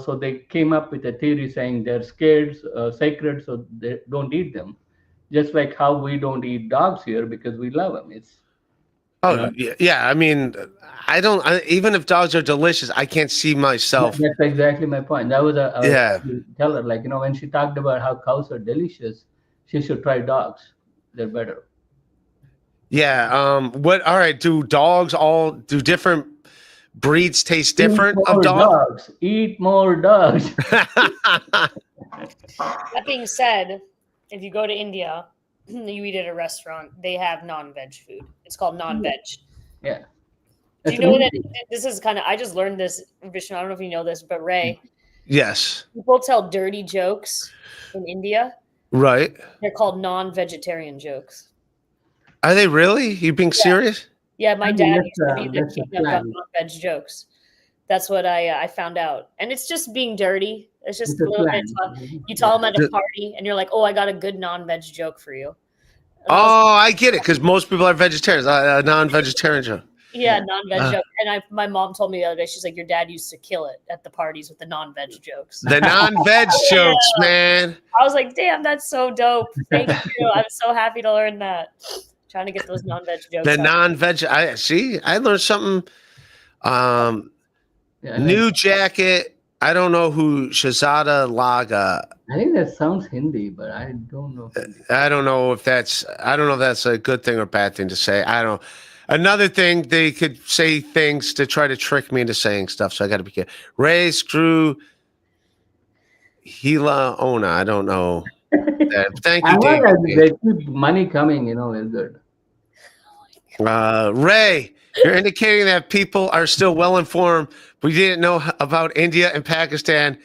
so they came up with a theory saying they're scared, sacred, so they don't eat them, just like how we don't eat dogs here because we love them. It's you know oh yeah. I mean, I don't. Even if dogs are delicious, I can't see myself. that's exactly my point. That was I was Yeah, trying to tell her, like, when she talked about how cows are delicious, she should try dogs. They're better. yeah. What? All right. Do different breeds taste Eat different of more dog? dogs. Eat more dogs. That being said, if you go to India, you eat at a restaurant, they have non-veg food. It's called non-veg. Yeah. Do That's you know that amazing. this is kind of? I just learned this, Vishnu. I don't know if you know this, but Ray, Yes. people tell dirty jokes in India. Right. They're called non-vegetarian jokes. Are they really? You being serious? Yeah, my I mean, dad that's, used to be the that's a king of plan. non-veg jokes. That's what I found out, and it's just being dirty. It's just It's a a little bit. plan. You tell them at a The- party, and you're like, "Oh, I got a good non-veg joke for you." And they'll Oh, I get it. Because most people are vegetarians. Non-vegetarian. Yeah, non-veg Uh, joke. And my mom told me the other day, she's like, your dad used to kill it at the parties with the non-veg jokes. The non-veg jokes, man. I was like, damn, that's so dope. Thank you. I'm so happy to learn that. Trying to get those non-veg jokes. The out. non-veg. I see. I learned something. Yeah, New jacket. I don't know who Shazada Laga. I think that sounds Hindi, but I don't know. Hindi. I don't know if that's. I don't know if that's a good thing or bad thing to say. I don't. Another thing, they could say things to try to trick me into saying stuff. So I got to be careful. Ray, screw, Hila, Ona. I don't know. Thank you, I Dave. know that they keep money coming, is good. Ray, you're indicating that people are still well informed. We didn't know about India and Pakistan.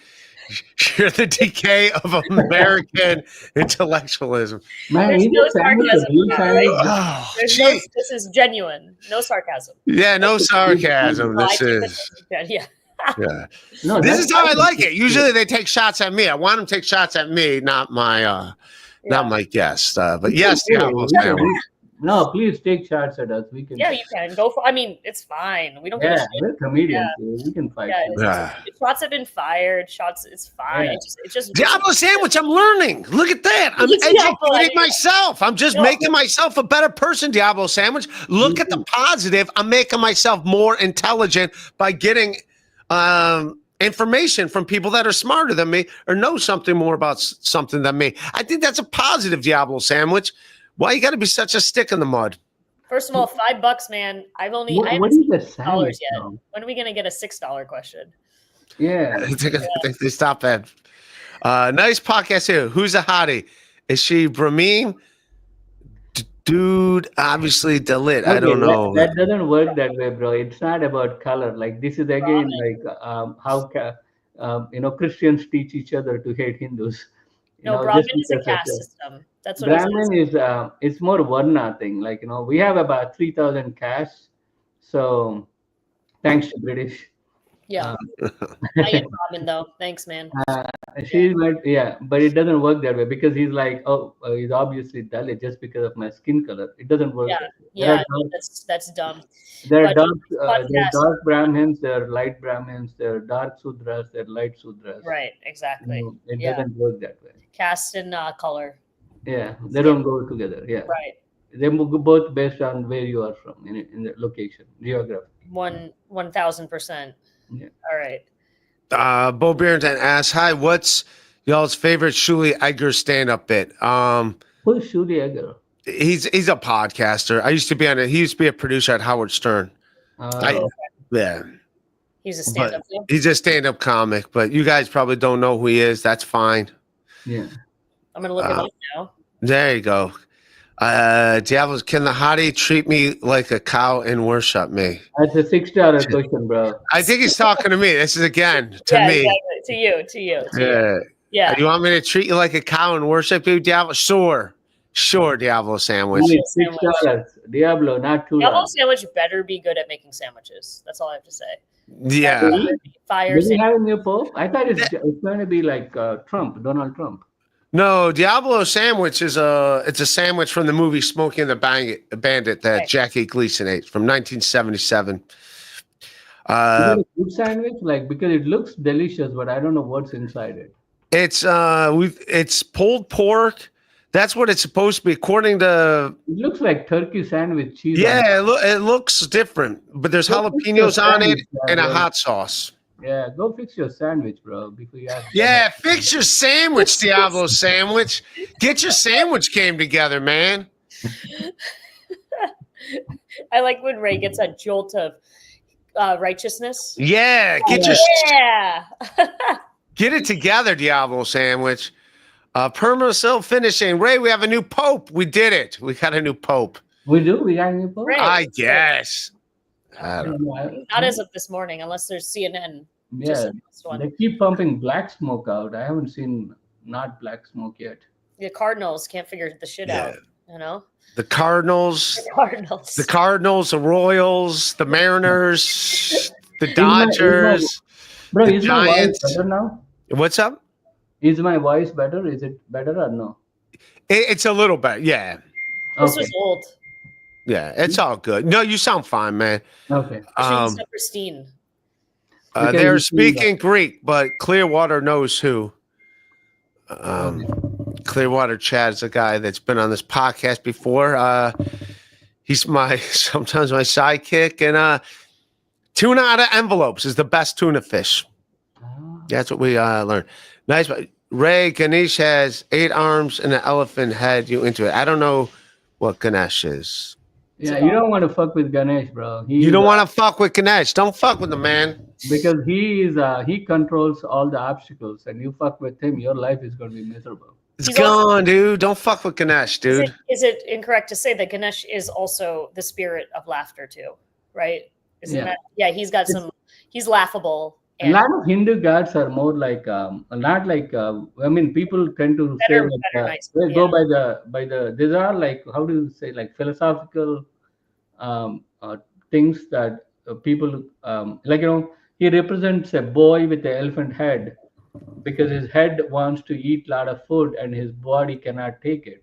You're the decay of American intellectualism. Man, There's is no it sandwich sarcasm a real in that, sandwich? right? Oh, There's no. gee. This is genuine. No sarcasm. Yeah, no sarcasm. No, I This take is. that- yeah. Yeah. No, This that's is how I sandwich. like it. Usually they take shots at me. I want them to take shots at me, not my Yeah. not my guest. But yes, Yeah, Diablo yeah, sandwich. no, please take shots at us. We can. Yeah, you can go for. I mean, it's fine. We don't give a Yeah, shit. we're comedians. We can fight. Yeah, Yeah. shots have been fired. Shots, it's fine. Yeah. It's just Diablo sandwich. I'm learning. Look at that. I'm It's Diablo, educating yeah. myself. I'm just No. making myself a better person. Diablo sandwich. Look at the positive. I'm making myself more intelligent by getting information from people that are smarter than me or know something more about something than me. I think that's a positive, Diablo sandwich. Why you got to be such a stick in the mud? First of all, $5, man. I What haven't is seen the $6 sandwich yet. now? When are we gonna get a $6 question? Yeah. They stop that. Nice podcast here. Who's a hottie? Is she Brahmin? Dude, obviously Dalit. I don't know. That doesn't work that way, bro. It's not about color. Like this is again like how Christians teach each other to hate Hindus. No, Just Brahmin is a because of caste system. That's what he's Brahmin is it's more Varna thing. Like we have about 3,000 castes. So thanks to British. Yeah. Uh, I get Brahmin though. Thanks, man. she might, yeah, but it doesn't work that way because he's like, oh, he's obviously Dalit just because of my skin color. It doesn't work Yeah. that way. Yeah. That's dumb. There are But dark, there are podcast, dark Brahmins, there are light Brahmins, there are dark Sudras, there are light Sudras. right? Exactly. It Yeah. doesn't work that way. Caste and color. Yeah, they Skin. don't go together. Yeah, Right. they both based on where you are from in the location, geography. 1,000%. Yeah. All right. Bo Barrington asks, "Hi, what's y'all's favorite Shuli Edgar stand-up bit?" Who's Shuli Agar? He's a podcaster. I used to be on it. He used to be a producer at Howard Stern. Yeah, He's a but stand-up. Yeah. he's a stand-up comic. But you guys probably don't know who he is. That's fine. Yeah. I'm gonna look him up now. There you go. Diablos, can the hottie treat me like a cow and worship me? That's a $6 question, bro. I think he's talking to me. This is again to Yeah, me. exactly. To you. To you. To you. Yeah. Yeah. You want me to treat you like a cow and worship you, Diablo? Sure, Diablo sandwich. Only $6. Diablo, not $2. Double sandwich better be good at making sandwiches. That's all I have to say. Yeah. Fire Does he sandwich. have a new pope? I thought it's going to be like Donald Trump. No, Diablo sandwich is it's a sandwich from the movie Smokey and the Bandit that Right. Jackie Gleason ate from 1977. Is it a good sandwich? Like because it looks delicious, but I don't know what's inside it. It's pulled pork. That's what it's supposed to be, according to. It looks like turkey sandwich cheese. Yeah, it looks different, but there's Go fix your jalapenos on it sandwich, and a bro. hot sauce. Yeah, go fix your sandwich, bro, before you ask. Yeah, fix your sandwich, Diablo sandwich. Get your sandwich game together, man. I like when Ray gets a jolt of righteousness. Yeah, get Yeah. get it together, Diablo sandwich. Perma finishing. Ray, we have a new pope. We did it. We got a new pope. We do. We got a new pope. Right. I guess. I don't know. Not as of this morning, unless there's CNN. Yeah, Just one. they keep pumping black smoke out. I haven't seen not black smoke yet. The Cardinals can't figure the shit Yeah. out. You know, The Cardinals, Cardinals. the Royals, the Mariners, the Dodgers. Bro, The is my voice Giants. better now? What's up? Is my voice better? Is it better or no? It's a little bit. Yeah. This Okay. was old. Yeah. It's all good. No, you sound fine, man. Okay. She's so pristine. Okay, They're you see that. speaking Greek, but Clearwater knows who. Clearwater Chad is a guy that's been on this podcast before. He's sometimes my sidekick, and tuna out of envelopes is the best tuna fish. That's what we learned. Nice. Ray, Ganesh has 8 arms and an elephant head. You into it? I don't know what Ganesh is. Yeah, you don't want to fuck with Ganesh, bro. You don't want to fuck with Ganesh. Don't fuck with the man. because he controls all the obstacles, and you fuck with him, your life is going to be miserable. It's He's gone, dude. Don't fuck with Ganesh, dude. Is it incorrect to say that Ganesh is also the spirit of laughter too? Right? Isn't Yeah. that? Yeah, he's got some. He's laughable. A And lot of Hindu gods are more like not like I mean, people tend to Better- say better, like, nice, they yeah. go by the these are like, how do you say, like philosophical things that people like, he represents a boy with an elephant head because his head wants to eat a lot of food and his body cannot take it,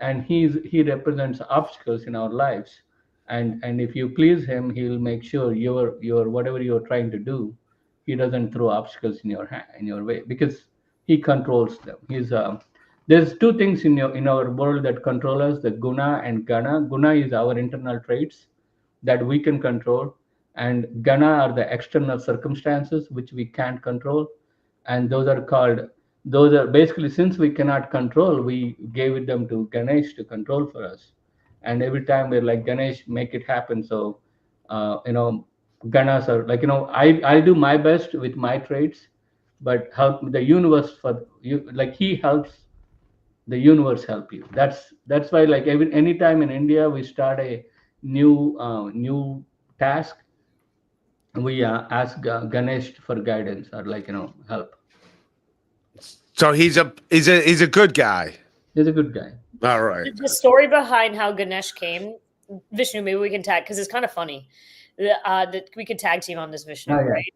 and he represents obstacles in our lives, and if you please him, he'll make sure your whatever you're trying to do, he doesn't throw obstacles in your way because he controls them. There's two things in our world that control us: the guna and gana. Guna is our internal traits that we can control, and gana are the external circumstances which we can't control, and those are basically, since we cannot control, we gave them to Ganesh to control for us, and every time we're like, Ganesh, make it happen. So ganas are like, I'll do my best with my traits, but help the universe for you, like he helps the universe help you. That's why, like, anytime in India we start a new task, we ask Ganesh for guidance or help. So he's a good guy. He's a good guy. All right. The story behind how Ganesh came, Vishnu, maybe we can tag because it's kind of funny. That we could tag team on this, Vishnu, Oh, yeah. right?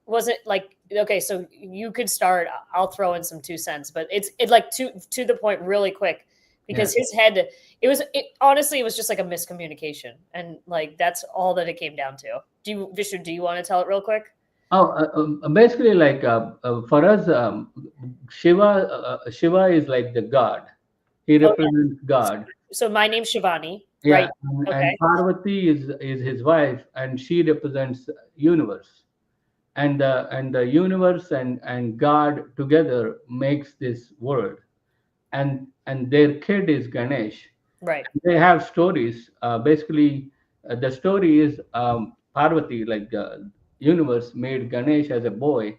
Was it like okay? So you could start. I'll throw in some 2 cents, but it's like to the point, really quick, because his head. Honestly, it was just like a miscommunication, and like that's all that it came down to. Vishnu? Do you want to tell it real quick? Basically, for us, Shiva is like the god. He represents God. So my name's Shivani, Yeah, right? and Okay. Parvati is his wife, and she represents universe. And the universe and God together makes this world. And their kid is Ganesh. Right. They have stories. Basically, the story is Parvati, like the universe, made Ganesh as a boy,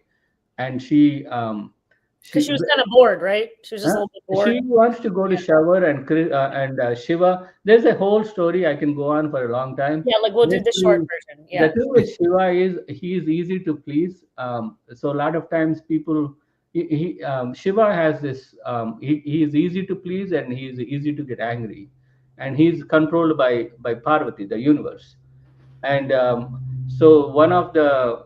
and Because she was kind of bored, right? She was just a huh? little bit bored. She wants to go to shower, and Shiva. There's a whole story I can go on for a long time. Yeah, like we'll do the short version. Yeah. The thing with Shiva is he is easy to please. So a lot of times people, Shiva has this. He is easy to please and he is easy to get angry, and he's controlled by Parvati, the universe. And so one of the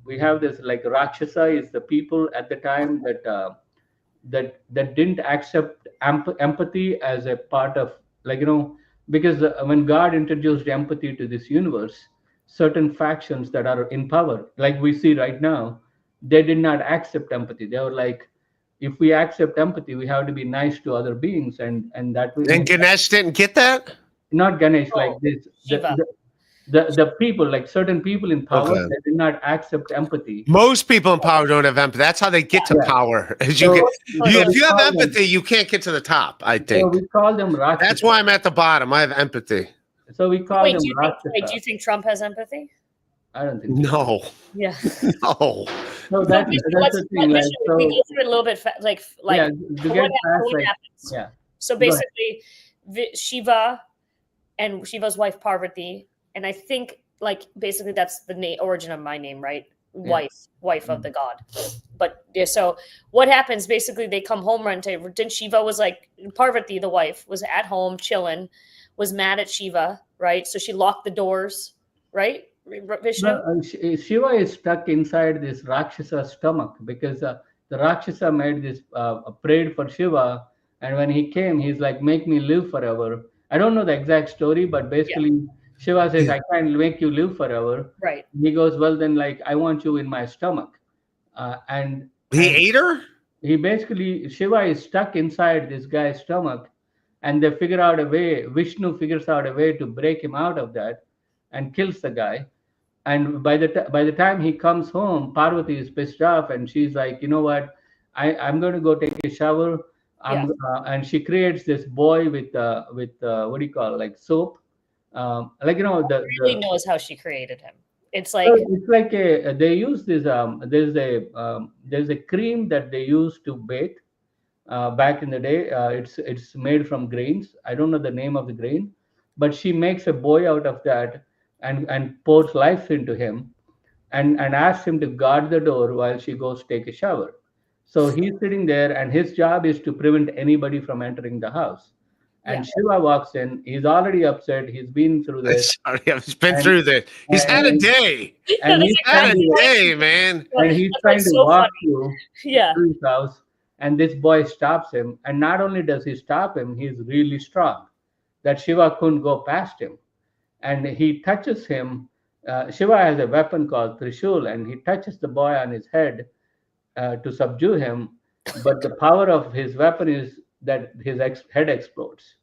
we have this like Rakshasa is the people at the time that didn't accept empathy as a part of because when God introduced empathy to this universe, certain factions that are in power, like we see right now, they did not accept empathy. They were like, if we accept empathy, we have to be nice to other beings, and that will And Ganesh didn't get that? not Ganesh, like Oh, this Shiva. the people, like certain people in power, Okay. they did not accept empathy. Most people in power don't have empathy. That's how they get to Yeah. power. As So- if you have call them- empathy, you can't get to the top, I So think. we call them Rakshasa. That's why I'm at the bottom. I have empathy. So we call Wait, them do you Rakshasa. think Trump has empathy? I don't think so. No. Yeah. No. So that's the thing. Like, Vishnu, we go through it a little bit, like yeah, to what, get past, what like, happens. yeah. So Go ahead. basically, Shiva and Shiva's wife Parvati, and I think like basically that's the origin of my name, right? Yeah. Wife of the god. But yeah, so what happens? Basically, they come home one day. Then Shiva was like Parvati, the wife, was at home chilling, was mad at Shiva, right? So she locked the doors, right? Vishnu. Shiva is stuck inside this Rakshasa stomach because the Rakshasa made this prayed for Shiva, and when he came, he's like, "Make me live forever." I don't know the exact story, but basically, Shiva says, Yeah. "I can't make you live forever." Right. He goes, "Well, then, like, I want you in my stomach," and He ate her? he basically Shiva is stuck inside this guy's stomach, and they figure out a way. Vishnu figures out a way to break him out of that, and kills the guy. And by the time he comes home, Parvati is pissed off, and she's like, you know what, I'm going to go take a shower. And she creates this boy with what do you call it, like soap, Really knows how she created him. It's like it's like they use this there's a cream that they used to bake back in the day. It's made from grains. I don't know the name of the grain, but she makes a boy out of that and pours life into him and asks him to guard the door while she goes take a shower. So he's sitting there, and his job is to prevent anybody from entering the house. And Shiva walks in. He's already upset. He's been through this. Sorry, I've been through this. He's had a day. And he's Had a trying to, day, man. and he's That's trying to so walk funny. Yeah. through his house. And this boy stops him. And not only does he stop him, he's really strong, that Shiva couldn't go past him. And he touches him. Shiva has a weapon called Trishul, and he touches the boy on his head to subdue him. But the power of his weapon is that his head explodes.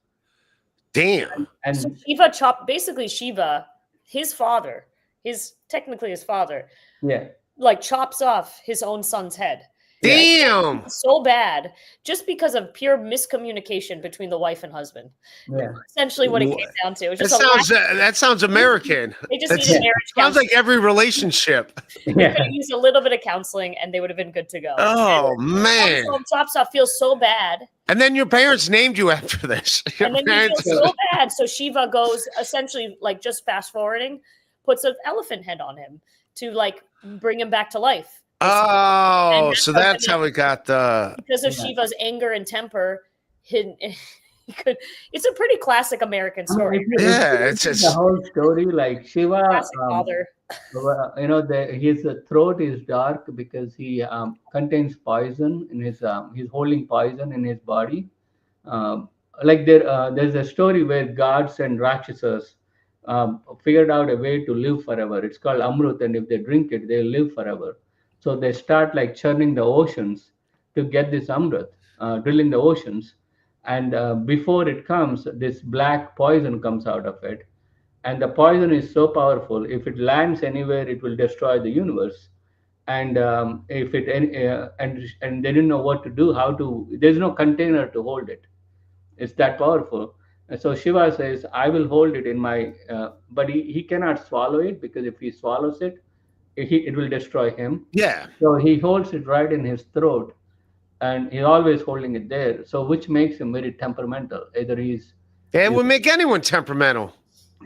Damn. And So Shiva chopped basically Shiva, his father, technically his father, yeah, like chops off his own son's head. Damn. So bad, just because of pure miscommunication between the wife and husband. yeah. Essentially, what it came down to. It was That just a lack. sounds that sounds American. They just That's- needed marriage Sounds counseling. like every relationship. They Yeah. could have used a little bit of counseling, and they would have been good to go. Oh man. So chops off feels so bad, And then your parents named you after this. Your and then you parents- feel so bad. So Shiva goes essentially like just fast forwarding, puts an elephant head on him, to like bring him back to life. Oh, that's so how that's how we got the. Because of Yeah. Shiva's anger and temper, he could. It's a pretty classic American I mean, story. Yeah, if it's you look at the just. whole story, like Shiva, Classic father. his throat is dark because he contains poison in his. He's holding poison in his body. Um, there's a story where gods and Rakshasas figured out a way to live forever. It's called Amrut, and if they drink it, they'll live forever. So they start like churning the oceans to get this Amrut, drilling the oceans. And before it comes, this black poison comes out of it. And the poison is so powerful, if it lands anywhere, it will destroy the universe. And if it and they didn't know what to do, how to. There's no container to hold it. It's that powerful. And so Shiva says, I will hold it in my, but he cannot swallow it because if he swallows it, it will destroy him. Yeah. So he holds it right in his throat and he's always holding it there. So which makes him very temperamental. It would make anyone temperamental.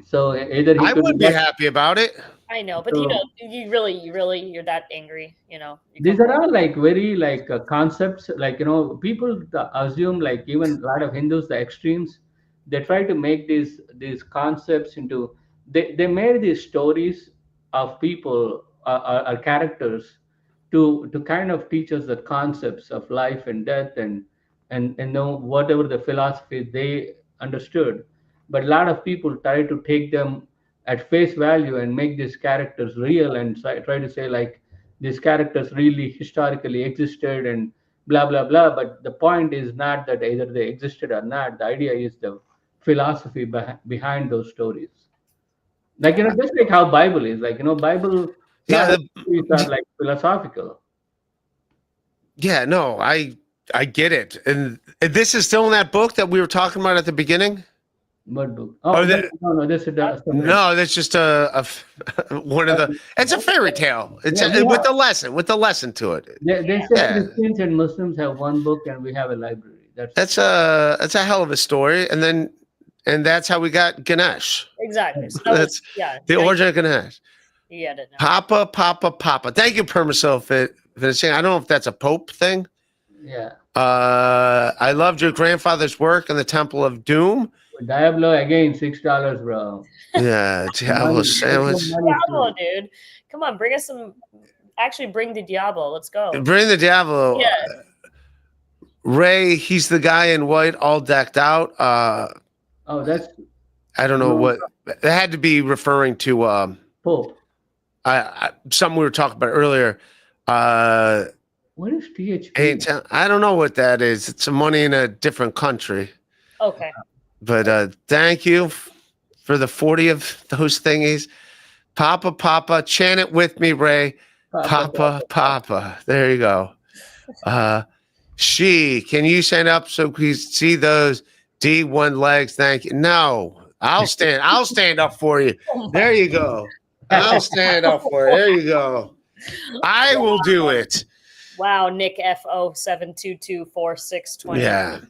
So either he I could would be happy about it. I know, but So- you really, you're that angry. You These come- are all like very like concepts, like people assume, like even a lot of Hindus, the extremes, they try to make these concepts into, they made these stories of people or characters to kind of teach us the concepts of life and death and know whatever the philosophy they understood. But a lot of people try to take them at face value and make these characters real and try to say like these characters really historically existed and blah blah blah. But the point is not that either they existed or not. The idea is the philosophy behind those stories. Like just like how Bible is, like Bible, Yeah, lot of stories are like philosophical. Yeah, no, I get it. And this is still in that book that we were talking about at the beginning? What book? Oh, Oh, that- no, this is No, that's just one of the. It's a fairy tale. It's Yeah, with a lesson to it. They say Yeah. Christians and Muslims have one book and we have a library. That's a hell of a story. And that's how we got Ganesh. exactly. So that That's yeah. the origin of Ganesh. You get it now. Papa, Papa, Papa. Thank you, Permisil, for finishing. I don't know if that's a Pope thing. Yeah. I loved your grandfather's work in the Temple of Doom. Diablo again, $6, bro. Yeah, Diablo Money- sandwich. money Diablo, dude. Come on, bring us some. Actually, bring the Diablo. Let's go. Bring the Diablo. Yeah. Ray, he's the guy in white, all decked out. Oh, that's I don't know what it had to be referring to. Pope. Something we were talking about earlier. What is THP? I don't know what that is. It's some money in a different country. Okay. But thank you for the 40 of those thingies. Papa, Papa, chant it with me, Ray. Papa, Papa. There you go. Can you stand up so we see those D1 legs? Thank you. No, I'll stand up for you. There you go. I'll stand up for you. There you go. I will do it. Wow, Nick FO 7224620. Yeah.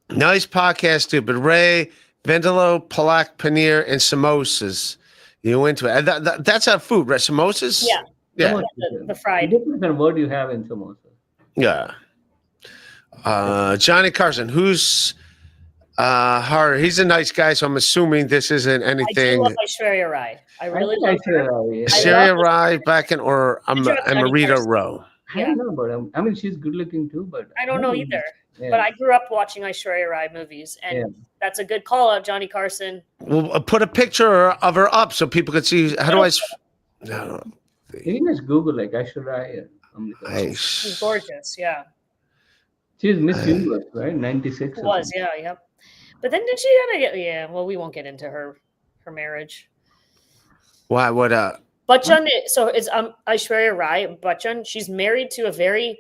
Nice podcast, stupid. Ray, Vindaloo, Palak, Paneer, and samosas. You into it. That's a food, right? Samosas? Yeah. Yeah. The fried. It depends on what you have in samosa. Yeah. Johnny Carson, who's hard? He's a nice guy, so I'm assuming this isn't I do anything. love Aishwarya Rai. I really think love her. yeah. Syria Rye back in or Did you have Johnny Amarita Carson? Rowe. I don't know, but I mean, she's good looking too, but I don't know either. Yeah. But I grew up watching Aishwarya Rai movies, and Yeah. that's a good call out, Johnny Carson. We'll put a picture of her up so people can see. How do I? No, You can just Google like Aishwarya. She's gorgeous, yeah. She's Miss Universe, right? 96. She was, yeah, yep. But then did she well, we won't get into her marriage. Why? What? Bachchan, so it's Aishwarya Rai, Bachchan, she's married to a very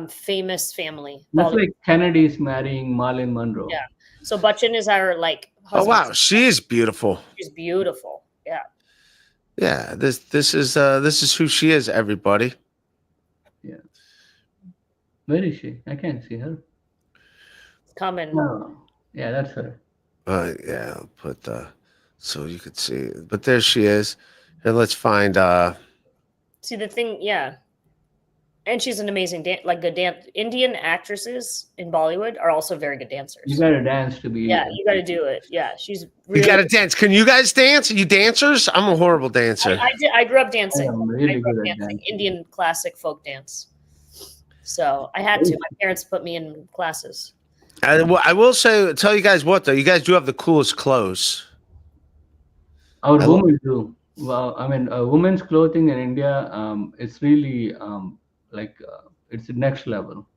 famous family. That's like Kennedy's marrying Marilyn Monroe. Yeah. So Bachchan is our Oh husband. wow, she is beautiful. She's beautiful. Yeah. Yeah, this is who she is. Everybody. Where is she? I can't see her. Coming. Oh, yeah, that's her. Yeah, I'll put so you could see. But there she is. Here, let's find. See the thing, yeah. And she's an amazing good dance. Indian actresses in Bollywood are also very good dancers. You gotta dance to be. Yeah, you got to do it. Yeah, she's You got to dance. Can you guys dance? Are you dancers? I'm a horrible dancer. I grew up dancing. I'm really I grew good up at dancing dancing. Indian classic folk dance. So I had to. My parents put me in classes. I will tell you guys what though. You guys do have the coolest clothes. Our I love- women do. Well, I mean, women's clothing in India, it's really it's the next level.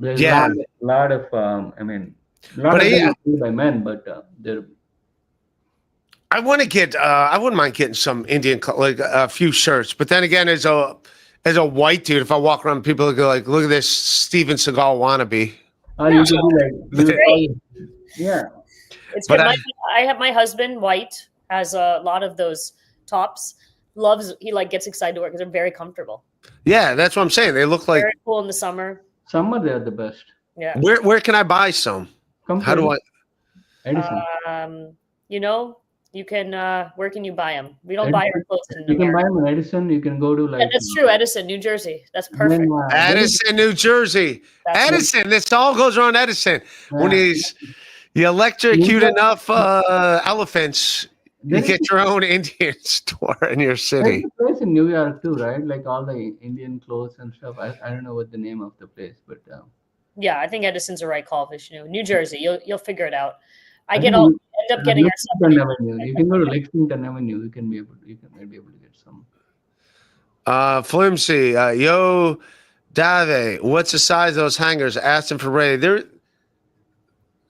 There's Yeah. lot of I mean, a lot But of them yeah. are made by men, but they're I want to get. I wouldn't mind getting some Indian, like a few shirts. But then again, as a white dude, if I walk around, people go like, "Look at this Steven Seagal wannabe." you could be like, Great. yeah. It's But good. I have my husband, white, has a lot of those tops. He gets excited to wear because they're very comfortable. Yeah, that's what I'm saying. They look like. Very cool in the summer. Summer they're the best. Yeah. Where can I buy some? Come How do I? Edison. You can. Where can you buy them? We don't buy our clothes in You can buy America. them in Edison. You can go to Yeah, that's true. Edison, New Jersey. That's perfect. Edison, New Jersey. That's Edison. This all goes around Edison. When you electrocute enough elephants, you get your own Indian store in your There's city. a place in New York too, right? Like all the Indian clothes and stuff. I don't know what the name of the place, but Yeah, I think Edison's a right call, Vishnu. New Jersey, you'll figure it out. I think end up getting our stuff. Lexington Avenue. You can go to Lexington Avenue. You might be able to get some. Flimsy. Yo, Dave, what's the size of those hangers? Asked him for Ray.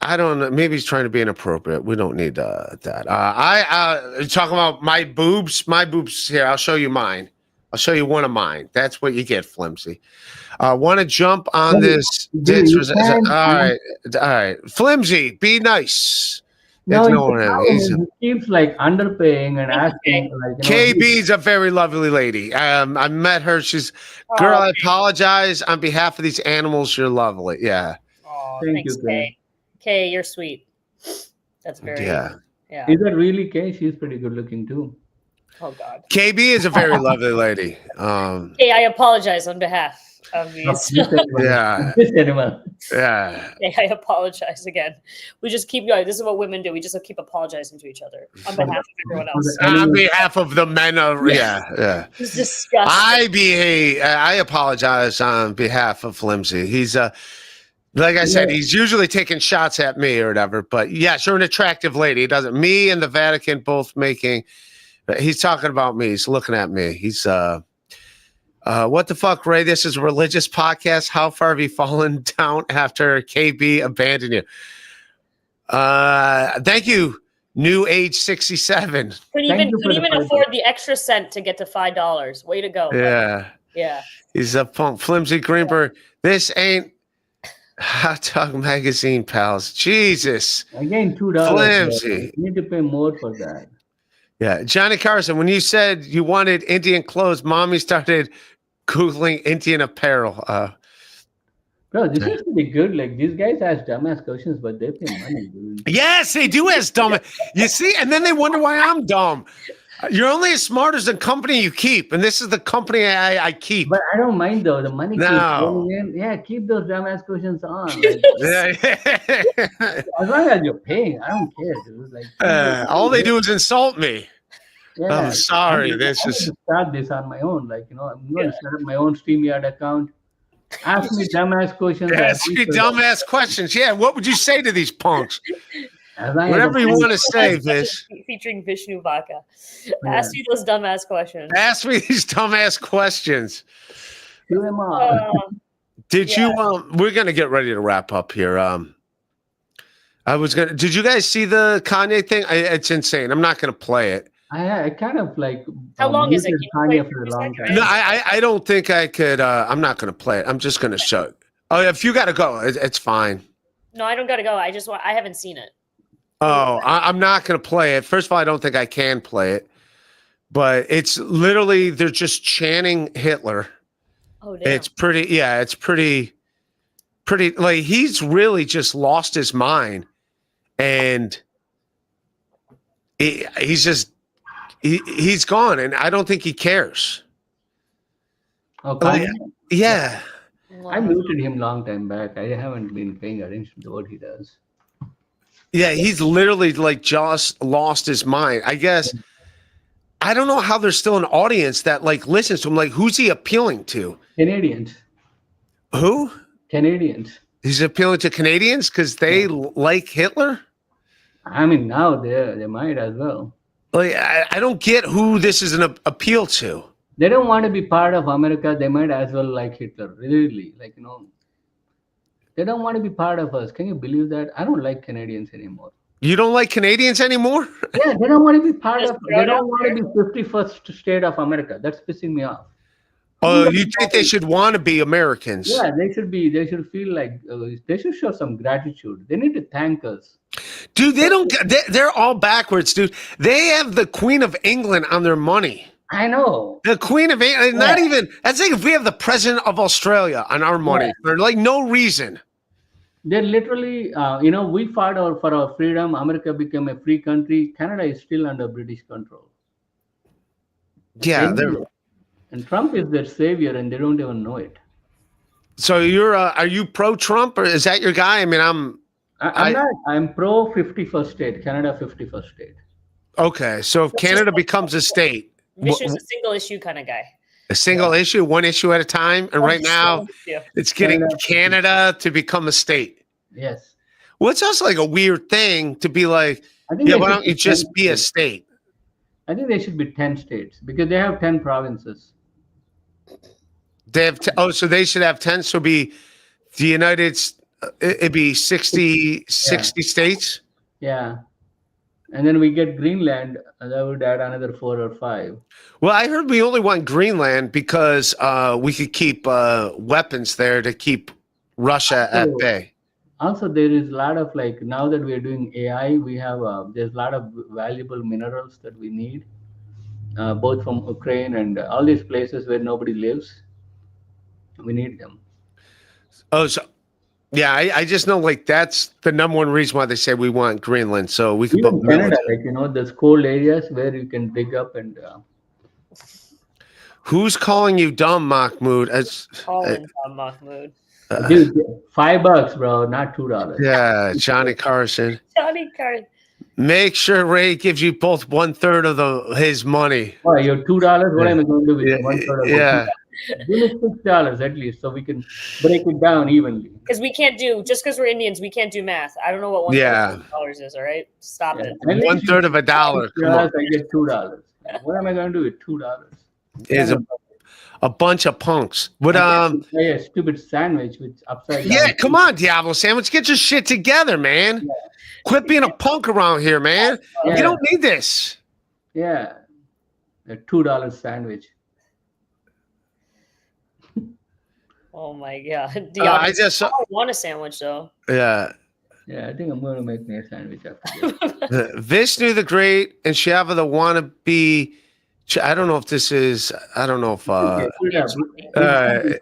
I don't know. Maybe he's trying to be inappropriate. We don't need that. Talking about my boobs. My boobs here. I'll show you mine. I'll show you one of mine. That's what you get, Flimsy. Want to jump on this? All right. Flimsy, be nice. He keeps like underpaying and asking. Like, KB's a very lovely lady. I met her. She's girl. I apologize on behalf of these animals. You're lovely. Yeah. Oh, Thank thanks, you, Kay. Kay, you're sweet. That's very. Yeah. Yeah. Is that really Kay? She's pretty good looking too. Oh God. KB is a very lovely lady. Hey, I apologize on behalf of these. Yeah. This animal. Yeah. Hey, I apologize again. We just keep going. This is what women do. We just keep apologizing to each other on behalf of everyone else. On behalf of the men of yeah. It's disgusting. I apologize on behalf of Flimsy. He's like I said, he's usually taking shots at me or whatever. But yes, you're an attractive lady. He doesn't. Me and the Vatican both making. He's talking about me. He's looking at me. He's what the fuck, Ray? This is a religious podcast. How far have you fallen down after KB abandoned you? Thank you, New Age 67. Couldn't even afford the extra cent to get to $5. Way to go. Yeah. Yeah. He's a punk. Flimsy Greenberg. This ain't Hot Dog Magazine, pals. Jesus. Again, $2. Flimsy. You need to pay more for that. Yeah. Johnny Carson, when you said you wanted Indian clothes, mommy started Googling Indian apparel. Bro, this is pretty good. Like, these guys ask dumbass questions, but they pay money, dude. Yes, they do ask dumb. You see, and then they wonder why I'm dumb. You're only as smart as the company you keep, and this is the company I keep. But I don't mind though. The money keeps going in. Yeah, keep those dumbass questions on. Like, as long as you're paying, I don't care, dude. Like, all they do is insult me. Yeah, I'm sorry. I'm going to start this on my own. Like, I'm going to set up my own StreamYard account. Ask me dumbass questions. Ask me dumbass questions. Yeah, what would you say to these punks? Whatever you want to say, Vish. Featuring Vishnu Vaka. Ask you those dumbass questions. Ask me these dumbass questions. Do them all. Did you? We're gonna get ready to wrap up here. Did you guys see the Kanye thing? It's insane. I'm not gonna play it. I kind of like. How long is it? Kanye for a long time. No, I don't think I could. I'm not gonna play it. I'm just gonna show it. Oh, if you gotta go, it's fine. No, I don't gotta go. I haven't seen it. Oh, I'm not going to play it. First of all, I don't think I can play it. But it's literally, they're just chanting Hitler. Oh, damn. It's pretty, like, he's really just lost his mind. And he's he's gone, and I don't think he cares. Oh, Like, yeah. I muted him long time back. I haven't been paying attention to what he does. Yeah, he's literally like just lost his mind. I guess I don't know how there's still an audience that like listens to him. Like, who's he appealing to? Canadians. Who? Canadians. He's appealing to Canadians because they like Hitler? I mean, now they might as well. Like, I don't get who this is an appeal to. They don't want to be part of America. They might as well like Hitler. Really, like, they don't want to be part of us. Can you believe that? I don't like Canadians anymore. You don't like Canadians anymore? Yeah, they don't want to be part Just of. throw They it don't out want to be 51st state of America. That's pissing me off. Oh, you think they should want to be Americans? Yeah, they should be. They should feel like they should show some gratitude. They need to thank us. Dude, they don't. They're all backwards, dude. They have the Queen of England on their money. I know. The Queen of England, not even. That's like if we have the President of Australia on our money for like no reason. They're literally, we fought for our freedom. America became a free country. Canada is still under British control. Yeah, And Trump is their savior, and they don't even know it. So are you pro-Trump, or is that your guy? I mean, I'm not. I'm pro 51st state. Canada 51st state. Okay, so if Canada becomes a state, Vishnu's a single issue kind of guy. a single issue, one issue at a time, and right now it's getting Canada to become a state. Yes. Well, it's also like a weird thing to be like, yeah, why don't you just be a state? I think they should be 10 states because they have 10 provinces. They have so they should have 10. So be the it'd be 60 states. Yeah. And then we get Greenland, and that would add another 4 or 5. Well, I heard we only want Greenland because we could keep weapons there to keep Russia at bay. Also, there is a lot of now that we are doing AI, we have there's a lot of valuable minerals that we need, both from Ukraine and all these places where nobody lives. We need them. Oh, so yeah, I just know that's the number one reason why they say we want Greenland, so we can Even put Canada, there's cold areas where you can dig up and. Who's calling you dumb, Mahmoud? Calling Tom Mahmoud. Dude, $5, bro, not $2. Yeah, Johnny Carson. Johnny Carson. Make sure Ray gives you both 1/3 of his money. Oh, your $2. What am I going to do with 1/3 of Yeah. Give me $6 at least, so we can break it down evenly. Because we can't do, just because we're Indians, we can't do math. I don't know what $1 is, all right? Stop it. 1/3 of a dollar. Come on. I get $2. What am I going to do with $2? Is a bunch of punks. But a stupid sandwich with upside down. yeah, come on, Diablo Sandwich, get your shit together, man. Yeah. Quit being a punk around here, man. Yeah. You don't need this. Yeah, a $2 sandwich. Oh my God. I just I want a sandwich though. yeah. Yeah, I think I'm going to make me a sandwich after this. Vishnu the Great and Shiva the wannabe. I don't know if this is. I don't know if.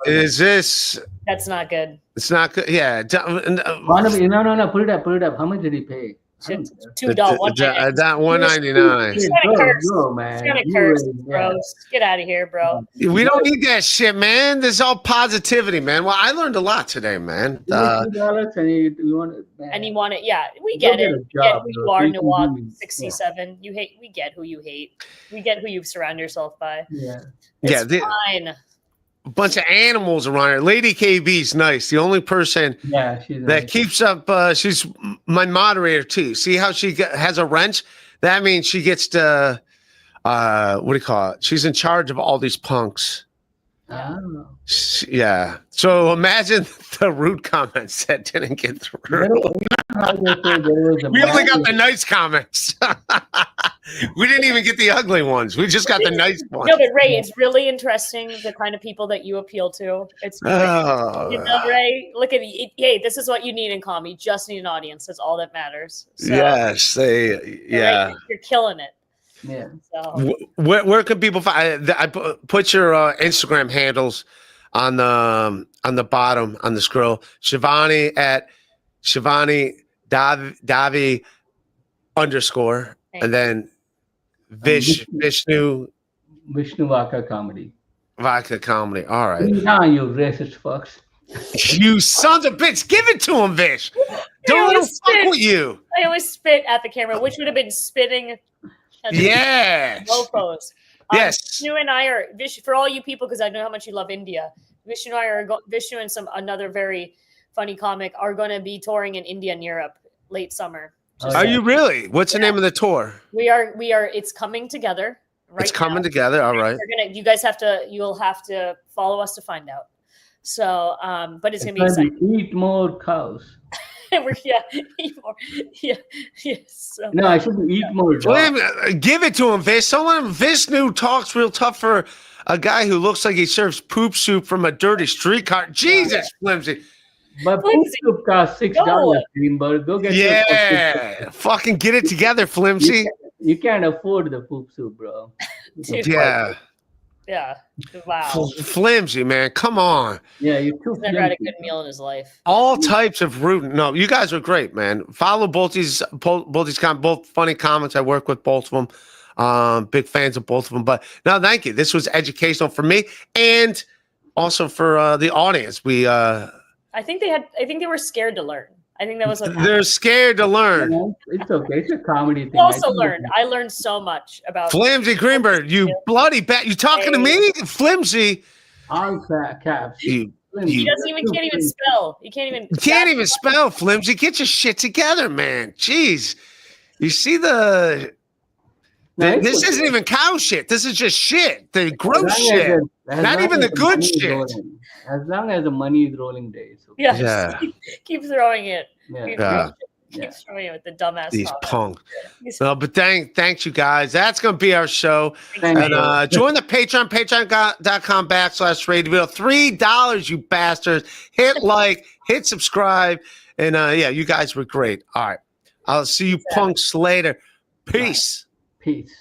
Is this? That's not good. It's not good. Yeah. Wannabe, no. Put it up. How much did he pay? $2. That $1.99. He's gonna curse. Go, man. He's gonna curse, bro. Get out of here, bro. We don't need that shit, man. This is all positivity, man. Well, I learned a lot today, man. $2 and you want it, man. And you want it, yeah. We get it. We get who you are, You can Nawab do it. 67. You hate. We get who you hate. We get who you surround yourself by. Yeah. It's fine. A bunch of animals around here. Lady KB's nice. The only person Yeah, she's that nice. keeps up. She's my moderator too. See how she has a wrench? That means she gets to. What do you call it? She's in charge of all these punks. Oh. Yeah. So imagine the rude comments that didn't get through. We only got the nice comments. We didn't even get the ugly ones. We just got the nice ones. No, but Ray, it's really interesting the kind of people that you appeal to. It's Ray. Look at it. Hey, this is what you need in comedy. You just need an audience. That's all that matters. So, yes, yeah. Ray, you're killing it. Yeah. So. Where can people find? I put your Instagram handles on the bottom on the scroll. Shivani at Shivani Davi _ and then Vishnu Vishnu Vaka comedy. Vodka comedy. All right. Bring it on, you racist fucks. You sons of bitch. Give it to him, Vish. Don't let him fuck with you. I always spit at the camera, which would have been spitting at the Yes. mofos. Yes. Vishnu and I are for all you people, because I know how much you love India. Vishnu and I are Vishnu and another very funny comic are going to be touring in India and Europe late summer. Are you really? What's the name of the tour? We are. It's coming together. Right. It's coming together. All right. You guys have to. You'll have to follow us to find out. So, but it's gonna be exciting. Eat more cows. Eat more. Yeah. Yes. So. No, I shouldn't eat more. Give it to him, Vish. Someone Vishnu talks real tough for a guy who looks like he serves poop soup from a dirty streetcar. Jesus, Flimsy. But poop soup costs $6, Greenberg. Go get fucking get it together, Flimsy. You can't afford the poop soup, bro. Dude, yeah. Yeah. Wow. Flimsy, man. Come on. Yeah, you're too He's never had a good meal in his life. All types of rude. No, you guys are great, man. Follow both these both funny comments. I work with both of them. Big fans of both of them. But no, thank you. This was educational for me and also for the audience. I think they were scared to learn. I think that was what they're scared to learn. It's okay. It's a comedy thing. I learned so much about Flimsy Greenberg. You bloody bat. You talking to me, Flimsy? All caps. He can't even spell. He can't even spell, Flimsy. Get your shit together, man. Jeez. You see this isn't even cow shit. This is just shit. The gross shit. Not even the good shit. As long as the money is rolling, days. Okay. Yeah. Keep throwing it. Yeah. Keep throwing it with the dumbass. These punks. No, but thanks you guys. That's gonna be our show. Join the Patreon, patreon.com/radio. $3, you bastards. Hit like, hit subscribe, and you guys were great. All right. I'll see you punks later. Peace. Peace.